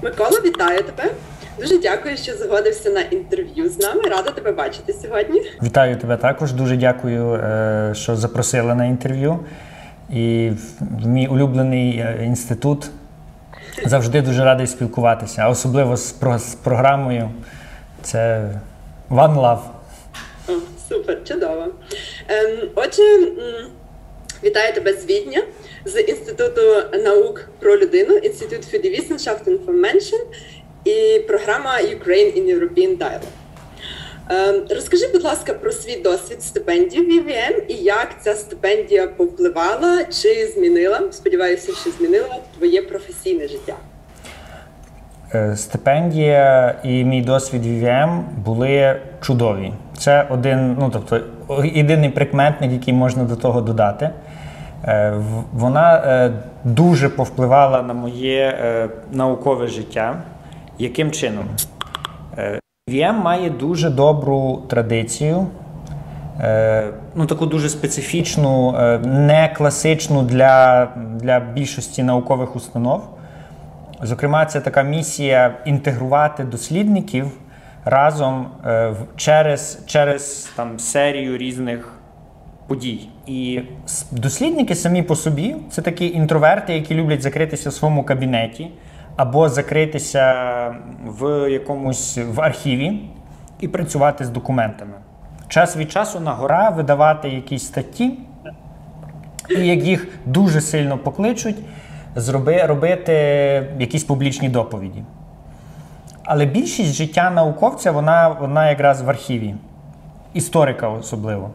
Микола, вітаю тебе. Дуже дякую, що згодився на інтерв'ю з нами. Рада тебе бачити сьогодні. Вітаю тебе також. Дуже дякую, що запросили на інтерв'ю. І в мій улюблений інститут завжди дуже радий спілкуватися, а особливо з програмою. Це One Love. О, супер, чудово. Отже, вітаю тебе з Відня, з Інституту наук про людину, Інститут für die Wissenschaften von Menschen і програма Ukraine in European Dialogue. Розкажи, будь ласка, про свій досвід стипендії в ІВМ і як ця стипендія повпливала чи змінила, сподіваюся, що змінила твоє професійне життя. Стипендія і мій досвід в ІВМ були чудові. Це єдиний прикметник, який можна до того додати. Вона дуже повпливала на моє наукове життя. Яким чином? ІВМ має дуже добру традицію, таку дуже специфічну, не класичну для більшості наукових установ. Зокрема, це така місія інтегрувати дослідників разом через серію різних подій. І дослідники самі по собі – це такі інтроверти, які люблять закритися в своєму кабінеті або закритися в архіві і працювати з документами. Час від часу на гора видавати якісь статті, і як їх дуже сильно покличуть, робити якісь публічні доповіді. Але більшість життя науковця, вона якраз в архіві. Історика особливо.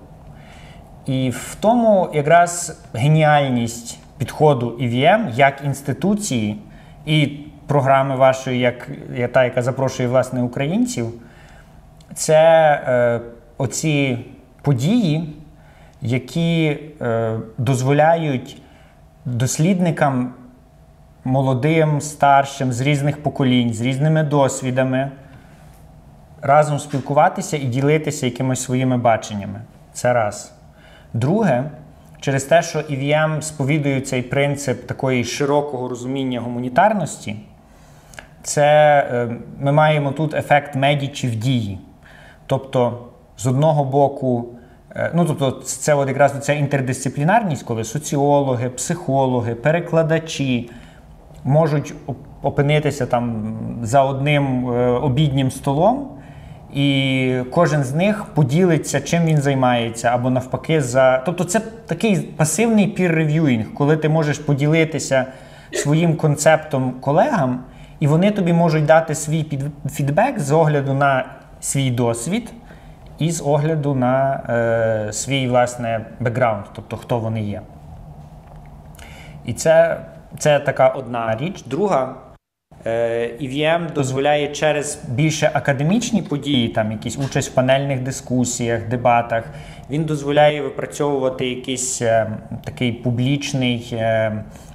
І в тому якраз геніальність підходу ІВМ як інституції і програми вашої, як та, яка запрошує, власне, українців, це оці події, які дозволяють дослідникам молодим, старшим, з різних поколінь, з різними досвідами разом спілкуватися і ділитися якимись своїми баченнями. Це раз. Друге, через те, що ІВМ сповідує цей принцип такої широкого розуміння гуманітарності, ми маємо тут ефект Медічі в дії. Тобто, з одного боку, це якраз ця інтердисциплінарність, коли соціологи, психологи, перекладачі можуть опинитися там за одним обіднім столом, і кожен з них поділиться, чим він займається, або навпаки Тобто це такий пасивний peer-reviewing, коли ти можеш поділитися своїм концептом колегам, і вони тобі можуть дати свій фідбек з огляду на свій досвід і з огляду на свій, власне, бекграунд, тобто хто вони є. І це така одна річ. Друга, ІВМ дозволяє через більше академічні події, там якісь участь в панельних дискусіях, дебатах, він дозволяє випрацьовувати якийсь такий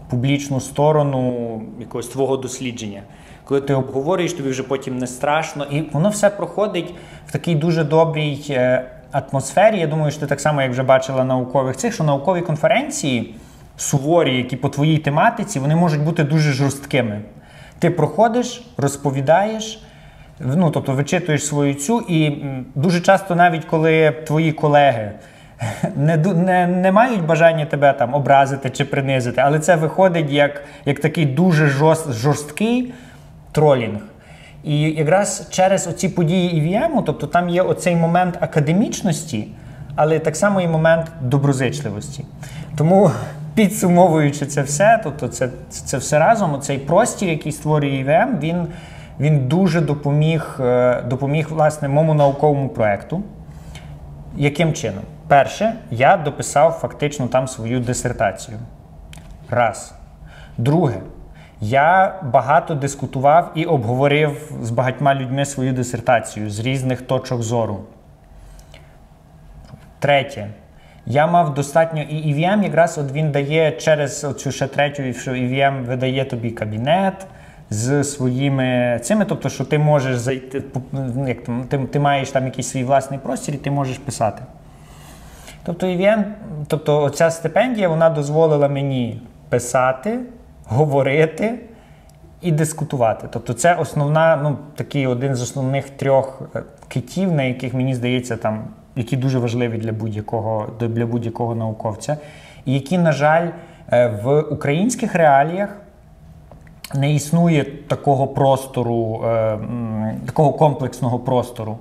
публічну сторону якогось твого дослідження. Коли ти обговорюєш, тобі вже потім не страшно. І воно все проходить в такій дуже добрій атмосфері. Я думаю, що ти так само, як вже бачила наукових що наукові конференції суворі, які по твоїй тематиці, вони можуть бути дуже жорсткими. Ти проходиш, розповідаєш, тобто вичитуєш свою і дуже часто навіть коли твої колеги не мають бажання тебе там образити чи принизити, але це виходить як такий дуже жорсткий тролінг. І якраз через оці події ІВМ, тобто там є оцей момент академічності, але так само і момент доброзичливості. Тому, підсумовуючи це все, тобто це все разом, оцей простір, який створює ІВМ, він дуже допоміг, власне, моєму науковому проєкту. Яким чином? Перше, я дописав фактично там свою дисертацію. Раз. Друге, я багато дискутував і обговорив з багатьма людьми свою дисертацію з різних точок зору. Третє. Я мав достатньо, і ІВМ якраз він дає через оцю ще третю, що ІВМ видає тобі кабінет з своїми цими, тобто, що ти можеш зайти, ти маєш там якийсь свій власний простір і ти можеш писати. Тобто оця стипендія, вона дозволила мені писати, говорити і дискутувати. Тобто це основна, ну, такий один з основних 3 китів, на яких, мені здається, там, які дуже важливі для будь-якого науковця, і які, на жаль, в українських реаліях не існує такого простору, такого комплексного простору.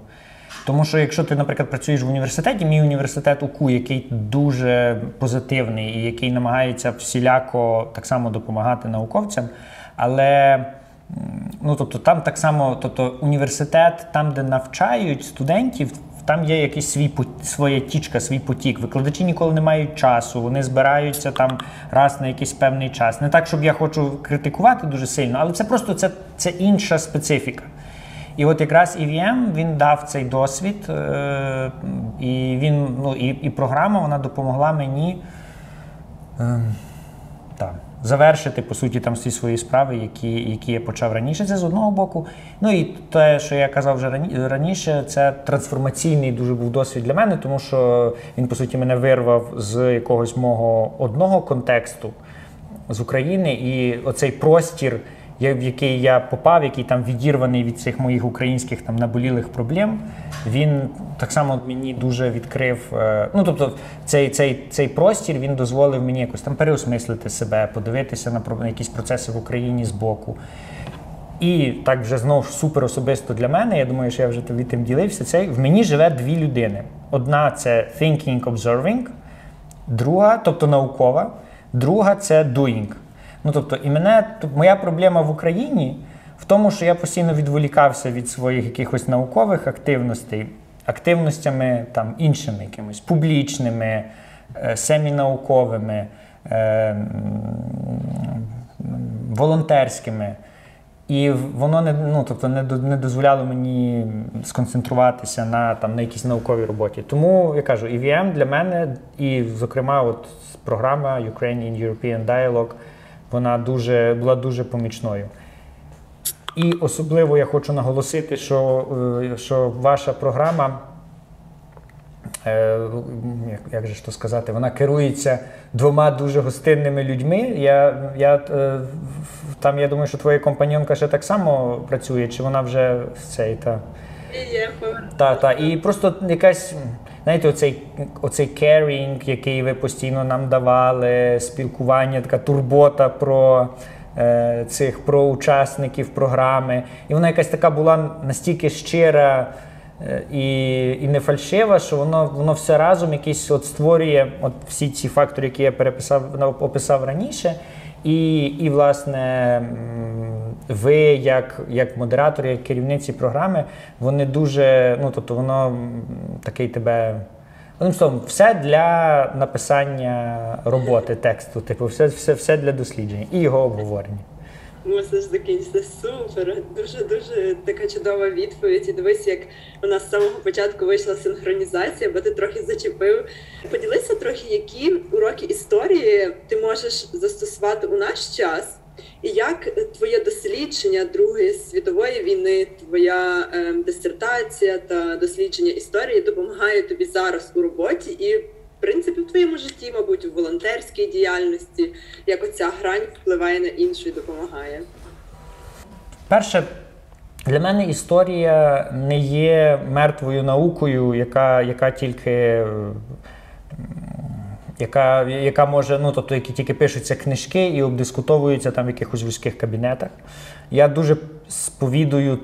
Тому що якщо ти, наприклад, працюєш в університеті, мій університет УКУ, який дуже позитивний і який намагається всіляко так само допомагати науковцям, але ну, тобто, там так само, тобто, університет, там, де навчають студентів, там є якийсь своя тічка, свій потік. Викладачі ніколи не мають часу, вони збираються там раз на якийсь певний час. Не так, щоб я хочу критикувати дуже сильно, але це просто це інша специфіка. І от якраз EVM, він дав цей досвід, і він, ну, і програма, вона допомогла мені завершити, по суті, там всі свої справи, які я почав раніше. Це з одного боку. Ну і те, що я казав вже раніше, це трансформаційний дуже був досвід для мене, тому що він, по суті, мене вирвав з якогось мого одного контексту, з України, і оцей простір, в який я попав, який там відірваний від цих моїх українських там наболілих проблем, він так само мені дуже відкрив, ну, тобто, цей простір, він дозволив мені якось там переосмислити себе, подивитися на якісь процеси в Україні збоку. І так вже знову ж супер особисто для мене, я думаю, що я вже тобі тим ділився, в мені живе 2 людини. Одна – це thinking, observing, друга, тобто наукова, друга – це doing. Ну, тобто, і моя проблема в Україні в тому, що я постійно відволікався від своїх якихось наукових активностями там іншими якимись, публічними, семінауковими, волонтерськими. І воно не дозволяло мені сконцентруватися на якійсь науковій роботі. Тому, я кажу, EVM для мене, і, зокрема, от програма Ukrainian-European Dialogue, вона була дуже помічною. І особливо я хочу наголосити, що ваша програма, як же ж то сказати, вона керується 2 дуже гостинними людьми. Я думаю, що твоя компаньонка ще так само працює, чи вона вже І просто якась, знаєте, оцей caring, який ви постійно нам давали, спілкування, така турбота про учасників програми. І вона якась така була настільки щира і не фальшива, що воно все разом якийсь створює всі ці фактори, які я описав раніше. І власне, ви, як модератори, як керівниці програми, вони дуже, ну, тобто воно такий тебе, одним словом, все для написання роботи, тексту, типу, все для дослідження і його обговорення. Мусиш закінчити. Супер. Дуже така чудова відповідь. І дивись, як у нас з самого початку вийшла синхронізація, бо ти трохи зачепив. Поділися трохи, які уроки історії ти можеш застосувати у наш час, і як твоє дослідження Другої світової війни, твоя дисертація та дослідження історії допомагає тобі зараз у роботі і, в принципі, в твоєму житті, мабуть, у волонтерській діяльності, як оця грань впливає на іншу і допомагає? Перше, для мене історія не є мертвою наукою, яка може, ну, тобто, які тільки пишуться книжки і обдискутовуються там в якихось вузьких кабінетах. Я дуже сповідую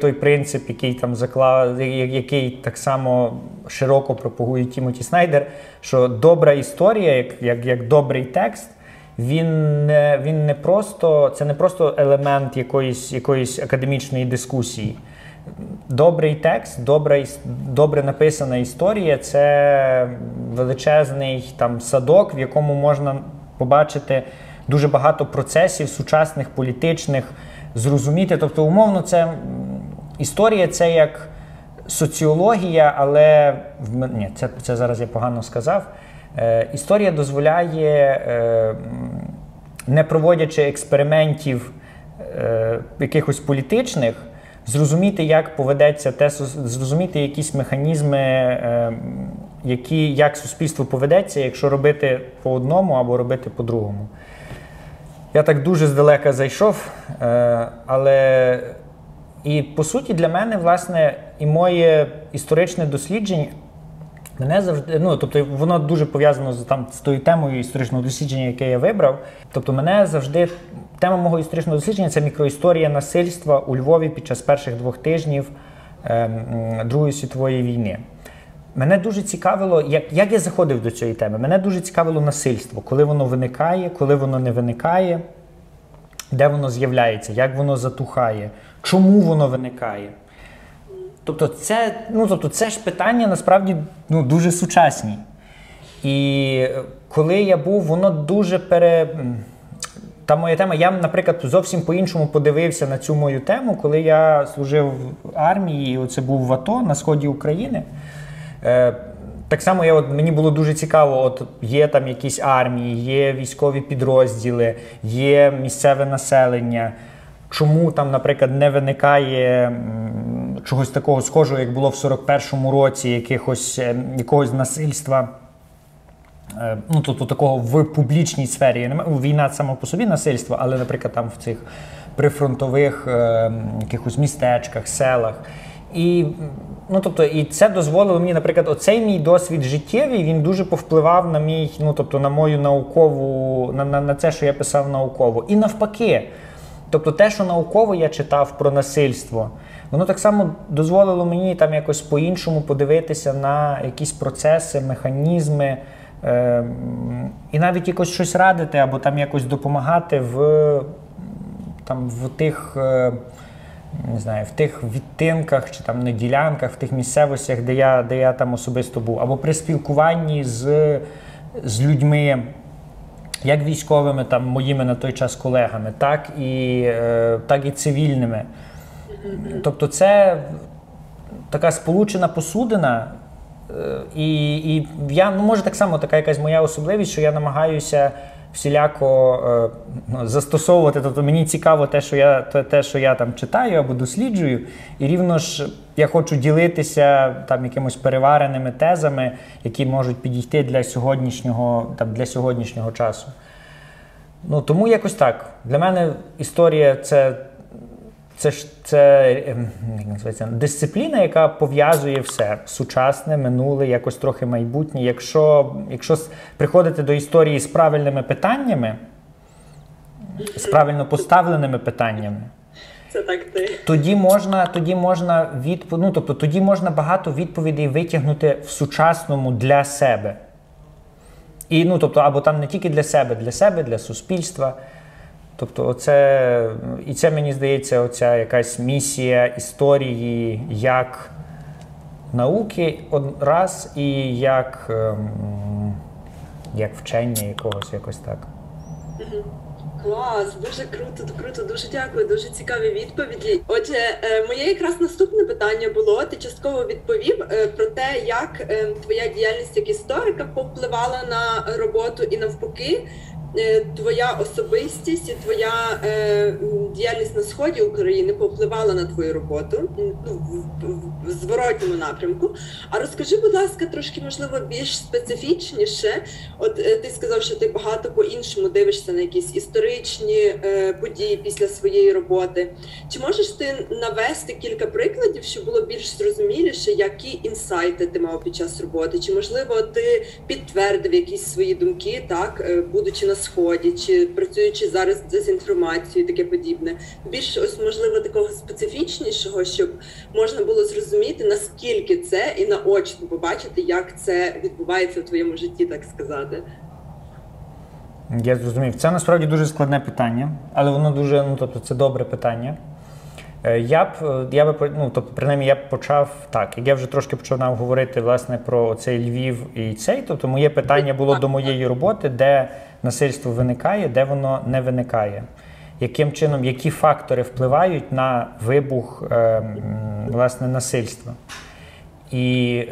той принцип, який так само широко пропагує Тімоті Снайдер, що добра історія, як добрий текст, це не просто елемент якоїсь академічної дискусії. Добрий текст, добре написана історія – це величезний там садок, в якому можна побачити дуже багато процесів сучасних, політичних, зрозуміти. Тобто, умовно, історія – це як соціологія, але… Ні, це зараз я погано сказав. Історія дозволяє, не проводячи експериментів якихось політичних, зрозуміти, як поведеться зрозуміти якісь механізми, як суспільство поведеться, якщо робити по одному або робити по-другому. Я так дуже здалека зайшов, але і по суті для мене, власне, і моє історичне дослідження, мене завжди, ну, тобто воно дуже пов'язано з тою темою історичного дослідження, яке я вибрав. Тобто мене завжди, тема мого історичного дослідження – це мікроісторія насильства у Львові під час перших 2 тижнів Другої світової війни. Мене дуже цікавило, як я заходив до цієї теми, мене дуже цікавило насильство, коли воно виникає, коли воно не виникає, де воно з'являється, як воно затухає, чому воно виникає. Тобто це ж питання насправді дуже сучасні. І коли я був, воно дуже Та моя тема, я, наприклад, зовсім по-іншому подивився на цю мою тему, коли я служив в армії, і оце був в АТО на сході України. Так само мені було дуже цікаво, є там якісь армії, є військові підрозділи, є місцеве населення. Чому там, наприклад, не виникає чогось такого схожого, як було в 41-му році, якогось насильства, тобто такого в публічній сфері. Війна сама по собі насильство, але, наприклад, там в цих прифронтових якихось містечках, селах. І це дозволило мені, наприклад, оцей мій досвід життєвий, він дуже повпливав на мою наукову, на це, що я писав науково. І навпаки, тобто те, що науково я читав про насильство, воно так само дозволило мені там якось по-іншому подивитися на якісь процеси, механізми, і навіть якось щось радити або там якось допомагати в тих, не знаю, в тих відтинках чи там на ділянках, в тих місцевостях, де я там особисто був, або при спілкуванні з людьми, як військовими, там, моїми на той час колегами, так і цивільними. Тобто це така сполучена посудина, і я, може так само така якась моя особливість, що я намагаюся всіляко застосовувати, тобто мені цікаво те, що я там читаю або досліджую, і рівно ж я хочу ділитися там якимось перевареними тезами, які можуть підійти для сьогоднішнього часу. Тому якось так. Для мене історія це як називається, дисципліна, яка пов'язує все сучасне, минуле, якось трохи майбутнє. Якщо приходити до історії з правильними питаннями, з правильно поставленими питаннями, це так ти. Тоді можна багато відповідей витягнути в сучасному для себе. І, або там не тільки для себе, для суспільства. Тобто це, мені здається, оця якась місія історії як науки раз і як вчення якось так. Клас, дуже круто, дуже дякую, дуже цікаві відповіді. Отже, моє якраз наступне питання було, ти частково відповів про те, як твоя діяльність як історика повпливала на роботу і навпаки, твоя особистість і твоя діяльність на сході України повпливала на твою роботу в зворотньому напрямку. А розкажи, будь ласка, трошки, можливо, більш специфічніше. От ти сказав, що ти багато по-іншому дивишся на якісь історичні події після своєї роботи. Чи можеш ти навести кілька прикладів, щоб було більш зрозуміліше, які інсайти ти мав під час роботи? Чи, можливо, ти підтвердив якісь свої думки, так, будучи на сході, чи працюючи зараз з дезінформацією, таке подібне. Більш, можливо, такого специфічнішого, щоб можна було зрозуміти, наскільки це, і наочно побачити, як це відбувається в твоєму житті, так сказати. Я зрозумів. Це насправді дуже складне питання, але воно дуже, це добре питання. Принаймні я б почав так, як я вже трошки почав говорити, власне, про цей Львів і цей, тобто моє питання було до моєї роботи, де насильство виникає, де воно не виникає. Яким чином, які фактори впливають на вибух, власне, насильства. І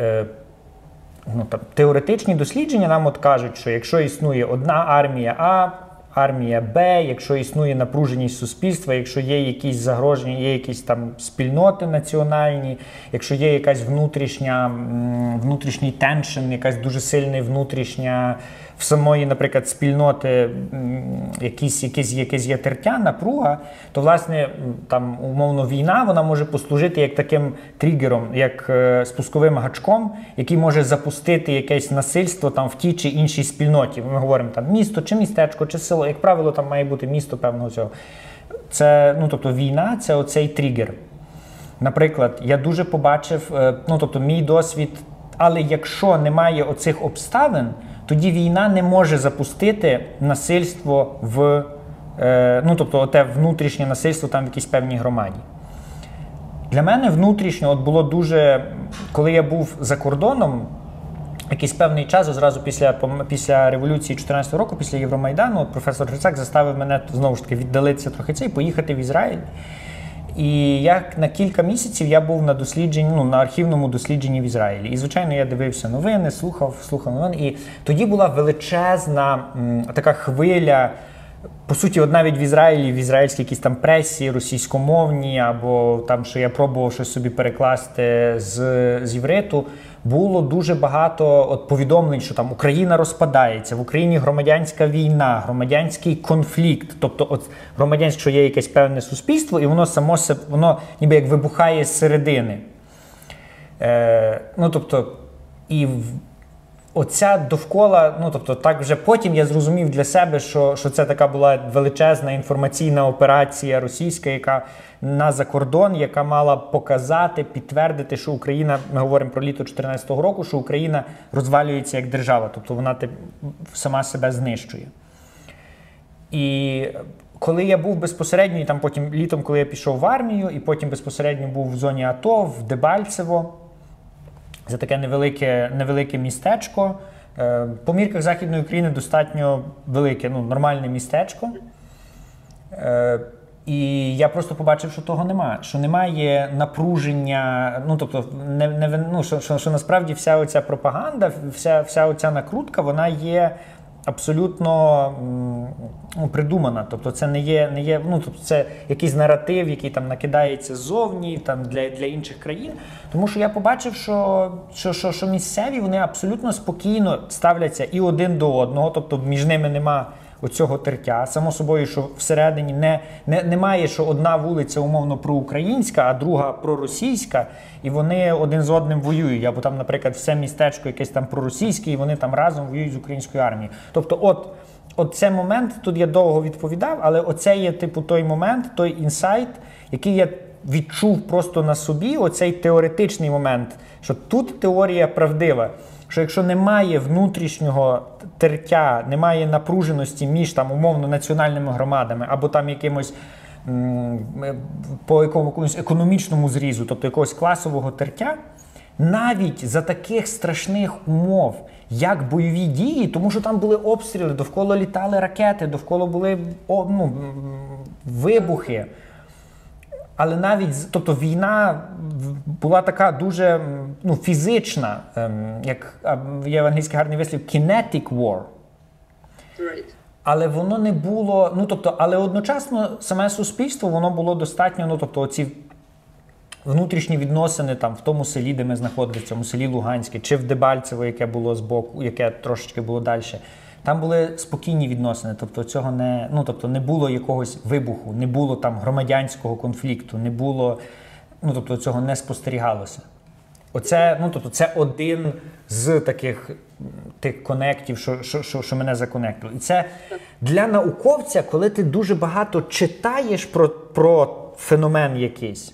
теоретичні дослідження нам кажуть, що якщо існує одна армія А, армія Б, якщо існує напруженість суспільства, якщо є якісь загроження, є якісь там спільноти національні, якщо є якась внутрішній теншн, якась дуже сильна внутрішня в самої, наприклад, спільноти якесь є тертя, напруга, то, власне, там, умовно, війна, вона може послужити як таким тригером, як спусковим гачком, який може запустити якесь насильство там в тій чи іншій спільноті. Ми говоримо, там, місто, чи містечко, чи село. Як правило, там має бути місто певного цього. Це, ну, тобто, війна – це оцей тригер. Наприклад, я дуже побачив, ну, тобто, мій досвід, але якщо немає оцих обставин, тоді війна не може запустити насильство в, ну, тобто, оте внутрішнє насильство там в якійсь певній громаді. Для мене внутрішньо от було дуже, коли я був за кордоном, якийсь певний час, одразу після революції 2014 року, після Євромайдану, професор Грицак заставив мене, знову ж таки, віддалитися трохи це і поїхати в Ізраїль. І як на кілька місяців я був на дослідженні, ну, на архівному дослідженні в Ізраїлі. І, звичайно, я дивився новини, слухав новини. І тоді була величезна така хвиля, по суті, от навіть в Ізраїлі, в ізраїльській якійсь там пресі, російськомовній, або там, що я пробував щось собі перекласти з івриту, було дуже багато от повідомлень, що там Україна розпадається, в Україні громадянська війна, громадянський конфлікт. Тобто от громадянське, що є якесь певне суспільство, і воно само себе, воно ніби як вибухає з середини. Ну, тобто, і оця довкола, ну, тобто, так вже потім я зрозумів для себе, що це така була величезна інформаційна операція російська, яка на закордон, яка мала показати, підтвердити, що Україна, ми говоримо про літо 2014 року, що Україна розвалюється як держава, тобто вона сама себе знищує. І коли я був безпосередньо, і там потім літом, коли я пішов в армію, і потім безпосередньо був в зоні АТО, в Дебальцево, це таке невелике містечко. По мірках Західної України достатньо велике, ну, нормальне містечко. І я просто побачив, що того немає. Що немає напруження, ну, тобто, що насправді вся оця пропаганда, вся оця накрутка, вона є абсолютно придумана. Тобто це не є, ну, тобто це якийсь наратив, який там накидається ззовні, там для інших країн. Тому що я побачив, що місцеві, вони абсолютно спокійно ставляться і один до одного, тобто між ними нема оцього тертя. Само собою, що всередині немає, що одна вулиця умовно проукраїнська, а друга проросійська, і вони один з одним воюють. Або там, наприклад, все містечко якесь там проросійське, і вони там разом воюють з українською армією. Тобто от цей момент, тут я довго відповідав, але оце є типу той момент, той інсайт, який я відчув просто на собі, оцей теоретичний момент, що тут теорія правдива. Що якщо немає внутрішнього тертя, немає напруженості між там умовно національними громадами або там якимось по якомусь економічному зрізу, тобто якогось класового тертя, навіть за таких страшних умов, як бойові дії, тому що там були обстріли, довкола літали ракети, довкола були вибухи. Але навіть, тобто війна була така дуже фізична, як є англійський гарний вислів, kinetic war. Right. Але воно не було, але одночасно саме суспільство, воно було достатньо, тобто оці внутрішні відносини там в тому селі, де ми знаходилися, в цьому селі Луганське, чи в Дебальцево, яке було збоку, яке трошечки було далі. Там були спокійні відносини, тобто цього не було якогось вибуху, не було там громадянського конфлікту, не було, тобто цього не спостерігалося. Оце, це один з тих конектів, що мене законектило. І це для науковця, коли ти дуже багато читаєш про феномен якийсь,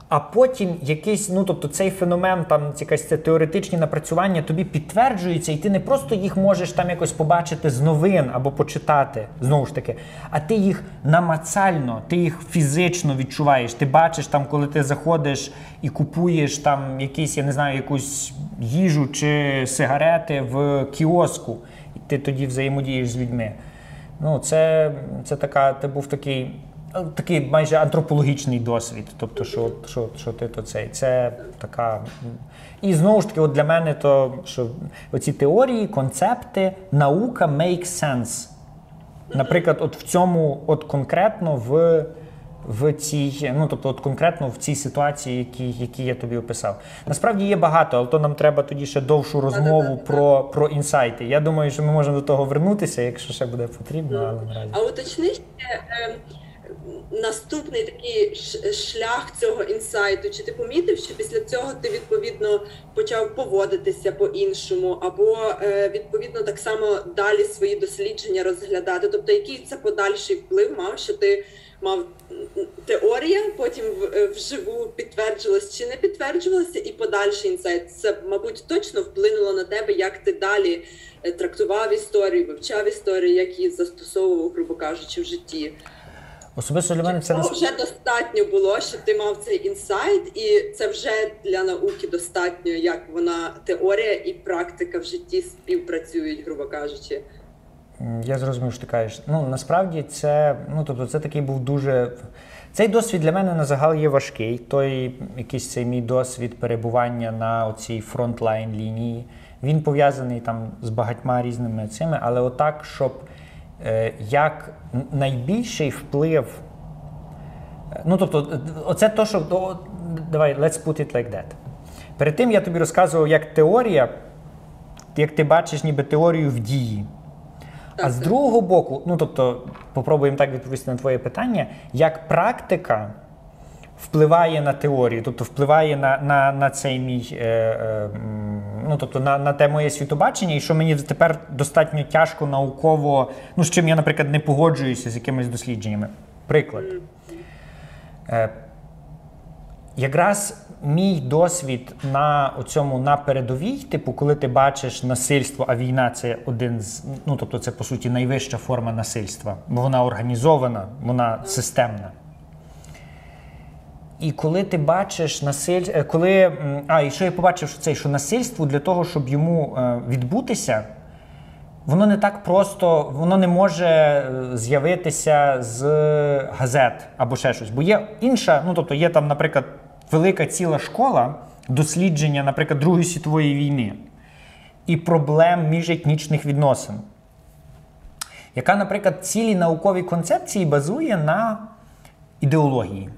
а потім якийсь, цей феномен, там якесь це теоретичні напрацювання тобі підтверджується, і ти не просто їх можеш там якось побачити з новин або почитати, знову ж таки, а ти їх намацально, ти їх фізично відчуваєш. Ти бачиш там, коли ти заходиш і купуєш там якісь, я не знаю, якусь їжу чи сигарети в кіоску, і ти тоді взаємодієш з людьми. Це був такий майже антропологічний досвід, тобто, що ти то цей, це така... І знову ж таки, для мене то, що оці теорії, концепти, наука make sense. Наприклад, в цьому, конкретно в цій, ну, тобто, от конкретно в цій ситуації, які я тобі описав. Насправді є багато, але то нам треба тоді ще довшу розмову про інсайти. Я думаю, що ми можемо до того вернутися, якщо ще буде потрібно, але наразі. А уточни ще наступний такий шлях цього інсайту. Чи ти помітив, що після цього ти, відповідно, почав поводитися по-іншому, або, відповідно, так само далі свої дослідження розглядати? Тобто, який це подальший вплив мав, що ти мав теорія, потім вживу підтверджувалась чи не підтверджувалася, і подальший інсайт. Це, мабуть, точно вплинуло на тебе, як ти далі трактував історію, вивчав історію, як її застосовував, грубо кажучи, в житті. Особисто для мене це вже достатньо було, щоб ти мав цей інсайт, і це вже для науки достатньо, як вона теорія і практика в житті співпрацюють, грубо кажучи. Я зрозумів, що ти кажеш. Ну, насправді це, ну, тобто це такий був дуже... Цей досвід для мене на загал є важкий. Той якийсь цей мій досвід перебування на оцій фронтлайн лінії. Він пов'язаний там з багатьма різними цими, але отак, щоб як найбільший вплив... Ну, тобто, оце то, що... Давай, let's put it like that. Перед тим я тобі розказував, як теорія, як ти бачиш ніби теорію в дії. А з другого боку, ну, тобто, попробуємо так відповісти на твоє питання, як практика впливає на теорію, тобто впливає на цей мій, ну, тобто на те моє світобачення, і що мені тепер достатньо тяжко науково, ну, з чим я, наприклад, не погоджуюся з якимись дослідженнями. Приклад. Якраз мій досвід на передовій, типу, коли ти бачиш насильство, а війна – це один з, ну, тобто це, по суті, найвища форма насильства, бо вона організована, вона системна. І коли ти бачиш насильство, і що я побачив, що насильство для того, щоб йому відбутися, воно не так просто, воно не може з'явитися з газет або ще щось. Бо є інша, ну, тобто є там, наприклад, велика ціла школа дослідження, наприклад, Другої світової війни і проблем міжетнічних відносин, яка, наприклад, цілі наукові концепції базує на ідеології.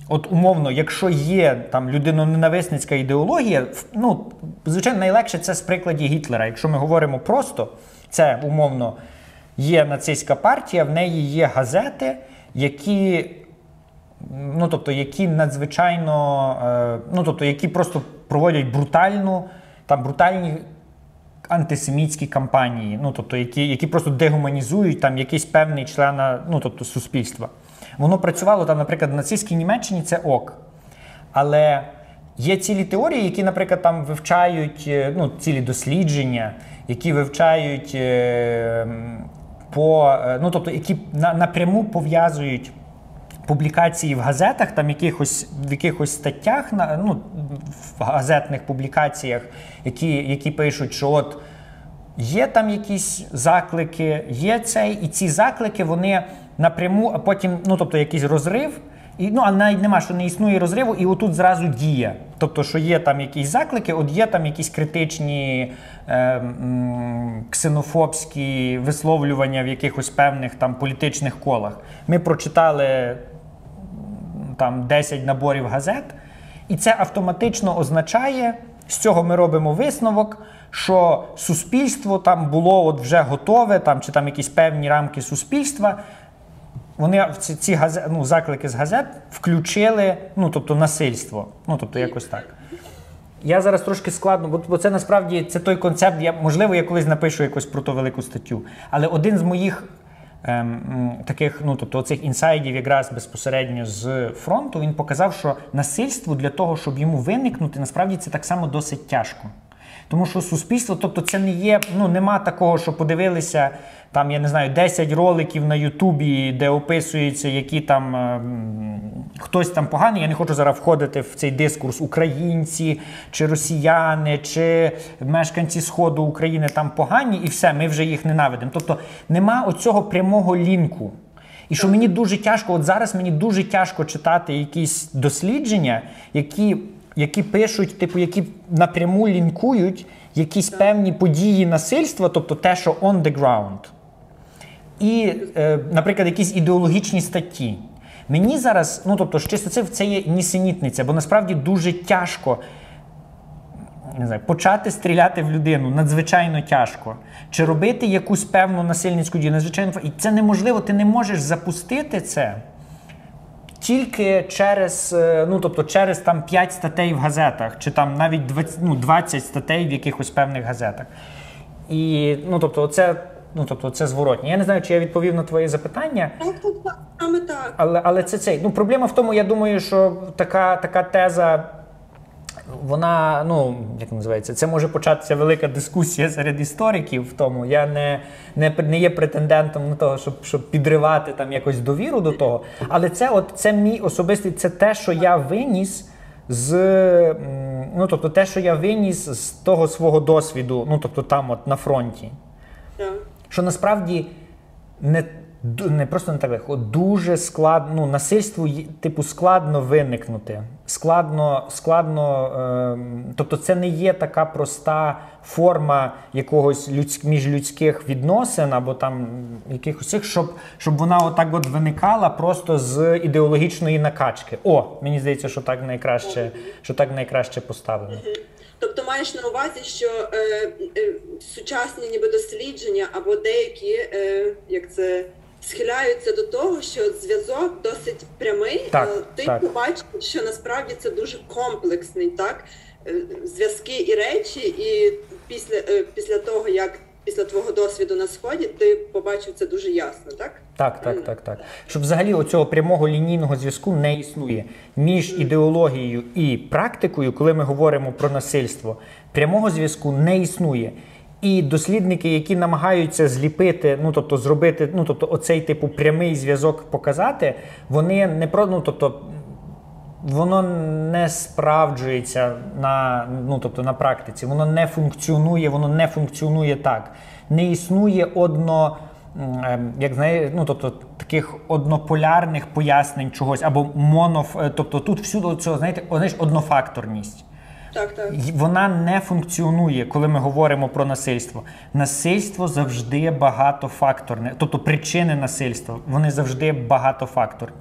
От умовно, якщо є там людиноненависницька ідеологія, ну, звичайно, найлегше це з прикладів Гітлера. Якщо ми говоримо просто, це умовно є нацистська партія, в неї є газети, які, ну, тобто, які надзвичайно, ну, тобто, які просто проводять брутальні антисемітські кампанії, ну, тобто, які просто дегуманізують там якийсь певний член, ну, тобто, суспільства. Воно працювало там, наприклад, в нацистській Німеччині, це ок. Але є цілі теорії, які, наприклад, там вивчають, ну, цілі дослідження, які вивчають ну, тобто, які напряму пов'язують публікації в газетах, там в якихось статтях, ну, в газетних публікаціях, які пишуть, що от є там якісь заклики, є цей, і ці заклики, вони напряму, а потім, ну, тобто, якийсь розрив, і, ну, а навіть нема, що не існує розриву, і отут зразу дія. Тобто, що є там якісь заклики, от є там якісь критичні ксенофобські висловлювання в якихось певних там політичних колах. Ми прочитали там 10 наборів газет, і це автоматично означає, з цього ми робимо висновок, що суспільство там було от вже готове, там, чи там якісь певні рамки суспільства, вони ці заклики з газет включили, ну, тобто, насильство. Ну, тобто, якось так. Я зараз трошки складно, бо це насправді це той концепт, можливо, я колись напишу якусь про ту велику статтю. Але один з моїх таких, ну, тобто, оцих інсайдів якраз безпосередньо з фронту, він показав, що насильство для того, щоб йому виникнути, насправді це так само досить тяжко. Тому що суспільство, тобто це не є, ну, нема такого, що подивилися, там, я не знаю, 10 роликів на Ютубі, де описується, які там, хтось там поганий, я не хочу зараз входити в цей дискурс, українці, чи росіяни, чи мешканці Сходу України там погані, і все, ми вже їх ненавидимо. Тобто нема оцього прямого лінку. І що мені дуже тяжко, от зараз мені дуже тяжко читати якісь дослідження, які пишуть, типу, які напряму лінкують якісь певні події насильства, тобто те, що on the ground. І, наприклад, якісь ідеологічні статті. Мені зараз, ну тобто, чисто це є нісенітниця, бо насправді дуже тяжко, не знаю, почати стріляти в людину, надзвичайно тяжко. Чи робити якусь певну насильницьку дію, надзвичайно. І це неможливо, ти не можеш запустити це тільки через, ну тобто, через там 5 статей в газетах, чи там навіть 20 статей в якихось певних газетах. І, ну тобто, це зворотні. Я не знаю, чи я відповів на твоє запитання. Так, саме так. Але це цей. Ну, проблема в тому, я думаю, що така теза, вона, ну, як називається, це може початися велика дискусія серед істориків в тому. Я не є претендентом на того, щоб підривати там якось довіру до того. Але це мій особистий, це те, що я виніс те, що я виніс з того свого досвіду, ну, тобто там от на фронті. Що насправді не просто не так легко, дуже складно, ну, насильству, типу, складно виникнути. Тобто це не є така проста форма якогось міжлюдських відносин або там якихось цих, щоб вона отак от виникала просто з ідеологічної накачки. Мені здається, що так найкраще поставлено. Тобто маєш на увазі, що сучасні ніби дослідження або деякі, схиляються до того, що зв'язок досить прямий, ти побачиш, що насправді це дуже комплексний, так? Зв'язки і речі, і після того, як після твого досвіду на Сході, ти побачив це дуже ясно, так? Так. Щоб взагалі оцього прямого лінійного зв'язку не існує. Між ідеологією і практикою, коли ми говоримо про насильство, прямого зв'язку не існує. І дослідники, які намагаються зліпити, зробити, оцей типу прямий зв'язок показати, вони не про, воно не справджується на практиці, воно не функціонує так. Не існує таких однополярних пояснень чогось, або тут всюди однофакторність. Так. Вона не функціонує, коли ми говоримо про насильство. Насильство завжди багатофакторне, тобто причини насильства, вони завжди багатофакторні.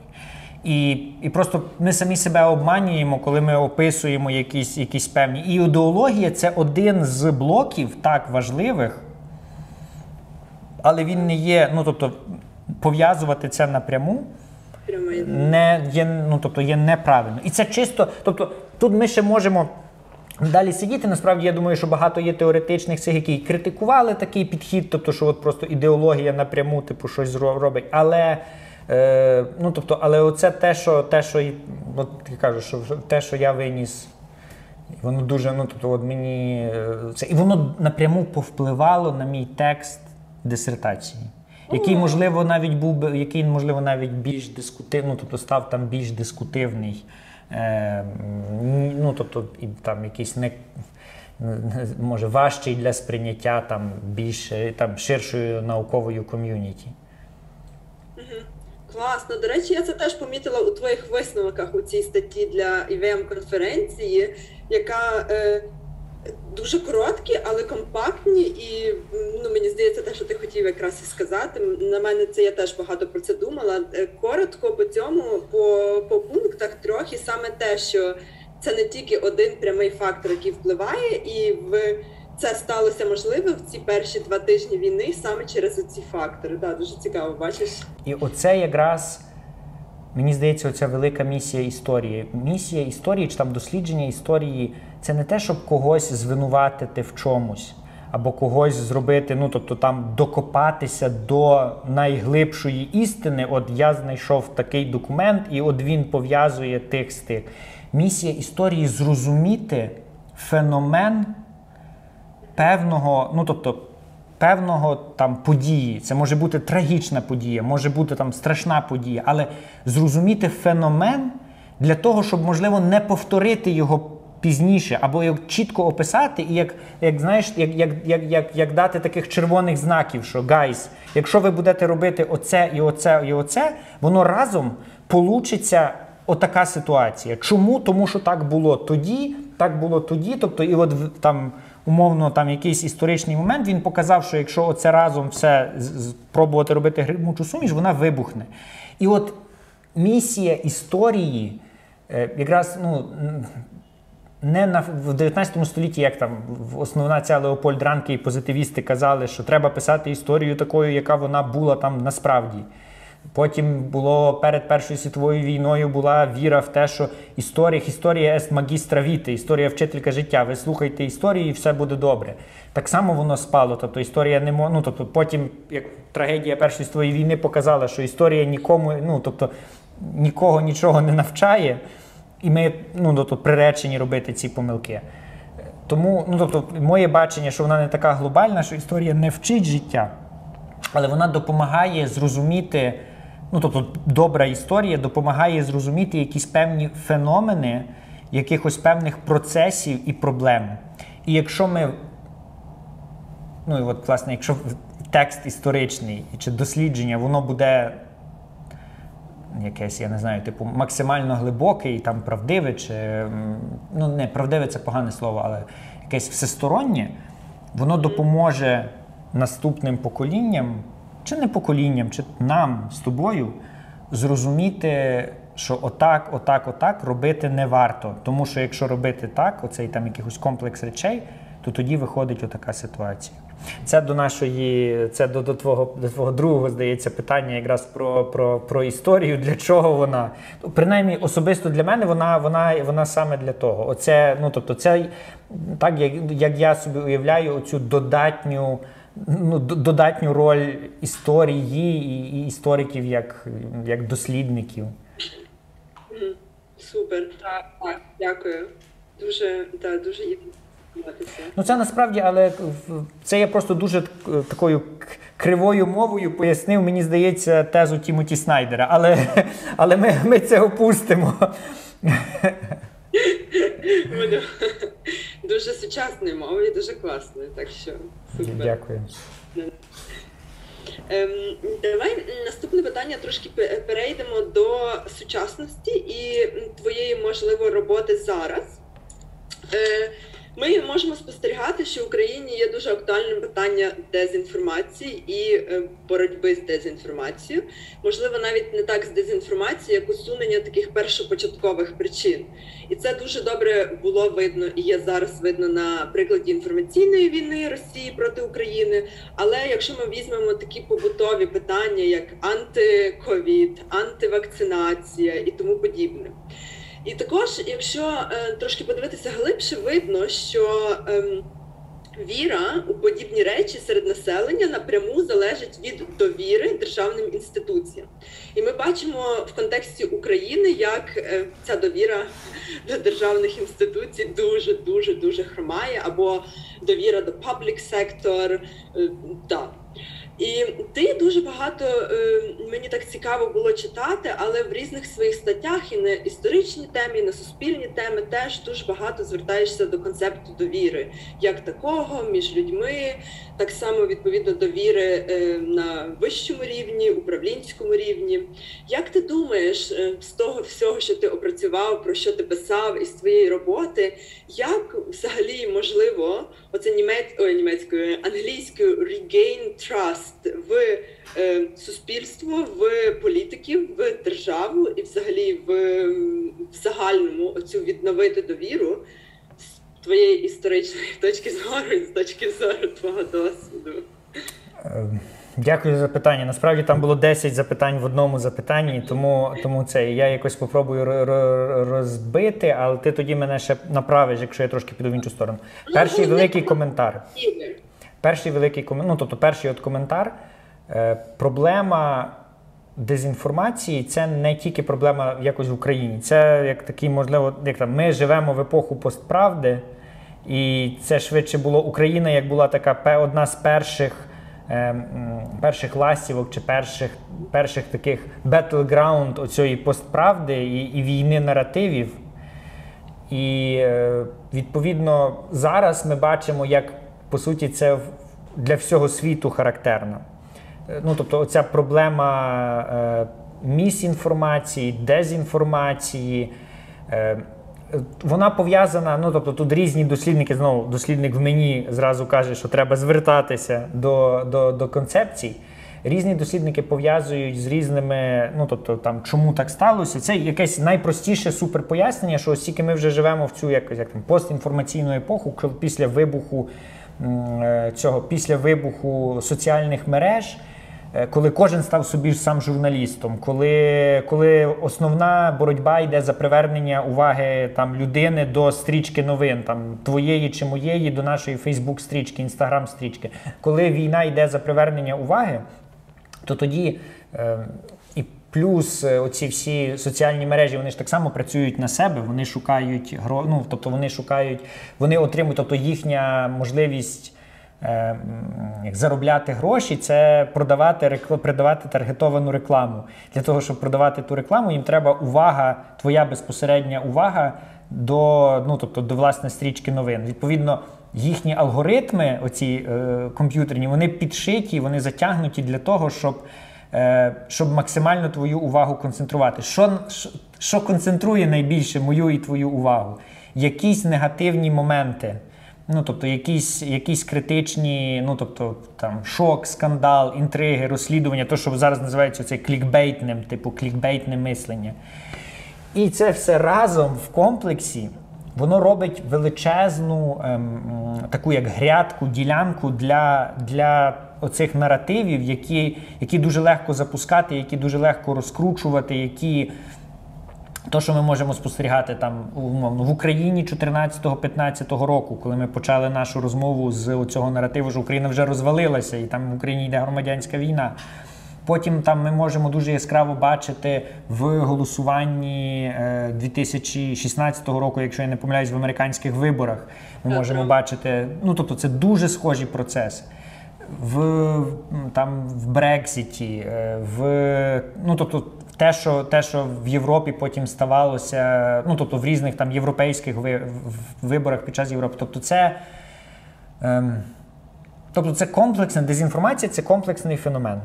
І просто ми самі себе обманюємо, коли ми описуємо якісь певні. І ідеологія – це один з блоків так важливих, але він не є, пов'язувати це напряму є неправильно. І це чисто, тут ми ще можемо далі сидіти. Насправді, я думаю, що багато є теоретичних цих, які критикували такий підхід, що от просто ідеологія напряму щось робить. Але оце те, що я виніс, воно дуже, мені це, і воно напряму повпливало на мій текст дисертації, який, можливо, навіть більш дискутивний, став там більш дискутивний, і там якийсь може важчий для сприйняття там більше ширшою науковою ком'юніті. Класно. До речі, я це теж помітила у твоїх висновках у цій статті для ІВМ-конференції, яка дуже короткі, але компактні, і мені здається, те, що ти хотів якраз і сказати. На мене це, я теж багато про це думала. Коротко по цьому, по пунктах трохи, саме те, що це не тільки один прямий фактор, який впливає, і це сталося можливо в ці перші 2 тижні війни саме через ці фактори. Так, дуже цікаво, бачиш? І оце якраз, мені здається, оця велика місія історії. Місія історії, чи там дослідження історії, це не те, щоб когось звинуватити в чомусь, або когось зробити, докопатися до найглибшої істини. От я знайшов такий документ, і от він пов'язує тих з тих. Місія історії – зрозуміти феномен певного там події. Це може бути трагічна подія, може бути там страшна подія, але зрозуміти феномен для того, щоб, можливо, не повторити його пізніше, або як чітко описати, і як дати таких червоних знаків, що guys, якщо ви будете робити оце і оце і оце, воно разом получиться отака ситуація. Чому? Тому що так було тоді, тобто і от там умовно там якийсь історичний момент, він показав, що якщо оце разом все спробувати робити гримучу суміш, вона вибухне. І от місія історії якраз, ну, не в 19 столітті, як там основна ця Леопольд Ранке і позитивісти казали, що треба писати історію такою, яка вона була там насправді. Потім було перед Першою світовою війною була віра в те, що історія ест магістра віти, історія вчителька життя. Ви слухайте історію і все буде добре. Так само воно спало. Тобто історія не ну, тобто потім, як трагедія Першої світової війни показала, що історія нікому, ну, тобто нікого нічого не навчає, і ми, ну, тобто, приречені робити ці помилки. Тому, ну, тобто, моє бачення, що вона не така глобальна, що історія не вчить життя, але вона допомагає зрозуміти, ну, тобто, добра історія допомагає зрозуміти якісь певні феномени, якихось певних процесів і проблем. І якщо ми, ну, і от, власне, якщо текст історичний чи дослідження, воно буде якесь, я не знаю, типу, максимально глибокий, там, правдиве, чи, ну, не, правдиве – це погане слово, але якесь всестороннє, воно допоможе наступним поколінням, чи не поколінням, чи нам з тобою зрозуміти, що отак робити не варто. Тому що якщо робити так, оцей там якийсь комплекс речей, то тоді виходить отака ситуація. Це до твого другого, здається, питання якраз про історію, для чого вона. Принаймні, особисто для мене вона саме для того. Оце, ну, тобто, це, так, як я собі уявляю, оцю додатню роль історії і істориків як дослідників. Супер, так, дякую. Дуже є. Ну, це насправді, але це я просто дуже такою кривою мовою пояснив, мені здається, тезу Тімоті Снайдера, але ми це опустимо. Дуже сучасною мовою, дуже класною, так що супер. Дякую. Давай наступне питання, трошки перейдемо до сучасності і твоєї, можливо, роботи зараз. Ми можемо спостерігати, що в Україні є дуже актуальним питання дезінформації і боротьби з дезінформацією. Можливо, навіть не так з дезінформацією, як усунення таких першопочаткових причин. І це дуже добре було видно і є зараз видно на прикладі інформаційної війни Росії проти України. Але якщо ми візьмемо такі побутові питання, як антиковід, антивакцинація і тому подібне. І також, якщо трошки подивитися глибше, видно, що віра у подібні речі серед населення напряму залежить від довіри державним інституціям. І ми бачимо в контексті України, як ця довіра до державних інституцій дуже хромає, або довіра до public sector, І ти дуже багато, мені так цікаво було читати, але в різних своїх статтях і на історичні теми, і на суспільні теми теж дуже багато звертаєшся до концепту довіри, як такого, між людьми, так само відповідно довіри на вищому рівні, управлінському рівні. Як ти думаєш, з того всього, що ти опрацював, про що ти писав із твоєї роботи, як взагалі можливо оце англійською regain trust в суспільство, в політиків, в державу і взагалі в загальному оцю відновити довіру з твоєї історичної точки зору і з точки зору твого досвіду? Дякую за запитання. Насправді там було 10 запитань в одному запитанні, тому це я якось попробую розбити, але ти тоді мене ще направиш, якщо я трошки піду в іншу сторону. Перший великий коментар. Перший коментар. Проблема дезінформації – це не тільки проблема якось в Україні. Це як такий, можливо, ми живемо в епоху постправди, і це швидше було Україна, як була така одна з перших ластівок чи перших таких battleground оцієї постправди і війни наративів. І, відповідно, зараз ми бачимо, як, по суті, це для всього світу характерно. Тобто, оця проблема місінформації, дезінформації, вона пов'язана, тут різні дослідники, дослідник в мені зразу каже, що треба звертатися до концепцій. різні дослідники пов'язують з різними, ну тобто там чому так сталося. Це якесь найпростіше суперпояснення, що оскільки ми вже живемо в цю якось як там постінформаційну епоху, після вибуху соціальних мереж, коли кожен став собі сам журналістом, коли основна боротьба йде за привернення уваги там людини до стрічки новин, там твоєї чи моєї, до нашої Фейсбук-стрічки, Інстаграм-стрічки, коли війна йде за привернення уваги, то тоді і плюс оці всі соціальні мережі, вони ж так само працюють на себе, вони шукають, вони отримують, тобто їхня можливість заробляти гроші – це продавати таргетовану рекламу. Для того, щоб продавати ту рекламу, їм треба увага, твоя безпосередня увага до власне стрічки новин. Відповідно, їхні алгоритми, оці комп'ютерні, вони підшиті, вони затягнуті для того, щоб максимально твою увагу концентрувати. Що концентрує найбільше мою і твою увагу? Якісь негативні моменти. Ну, тобто, якісь критичні, ну, тобто, там, шок, скандал, інтриги, розслідування, то, що зараз називається цей клікбейтне мислення. І це все разом в комплексі, воно робить величезну таку, як грядку, ділянку для оцих наративів, які дуже легко запускати, які дуже легко розкручувати, то, що ми можемо спостерігати там, умовно, в Україні 14-15 року, коли ми почали нашу розмову з цього наративу, що Україна вже розвалилася і там в Україні йде громадянська війна. Потім там ми можемо дуже яскраво бачити в голосуванні 2016 року, якщо я не помиляюсь, в американських виборах. Ми можемо бачити, ну тобто це дуже схожі процеси. В Брексіті, ну тобто те, що в Європі потім ставалося, ну тобто в різних там європейських виборах під час Європи. Тобто це комплексна дезінформація, це комплексний феномен.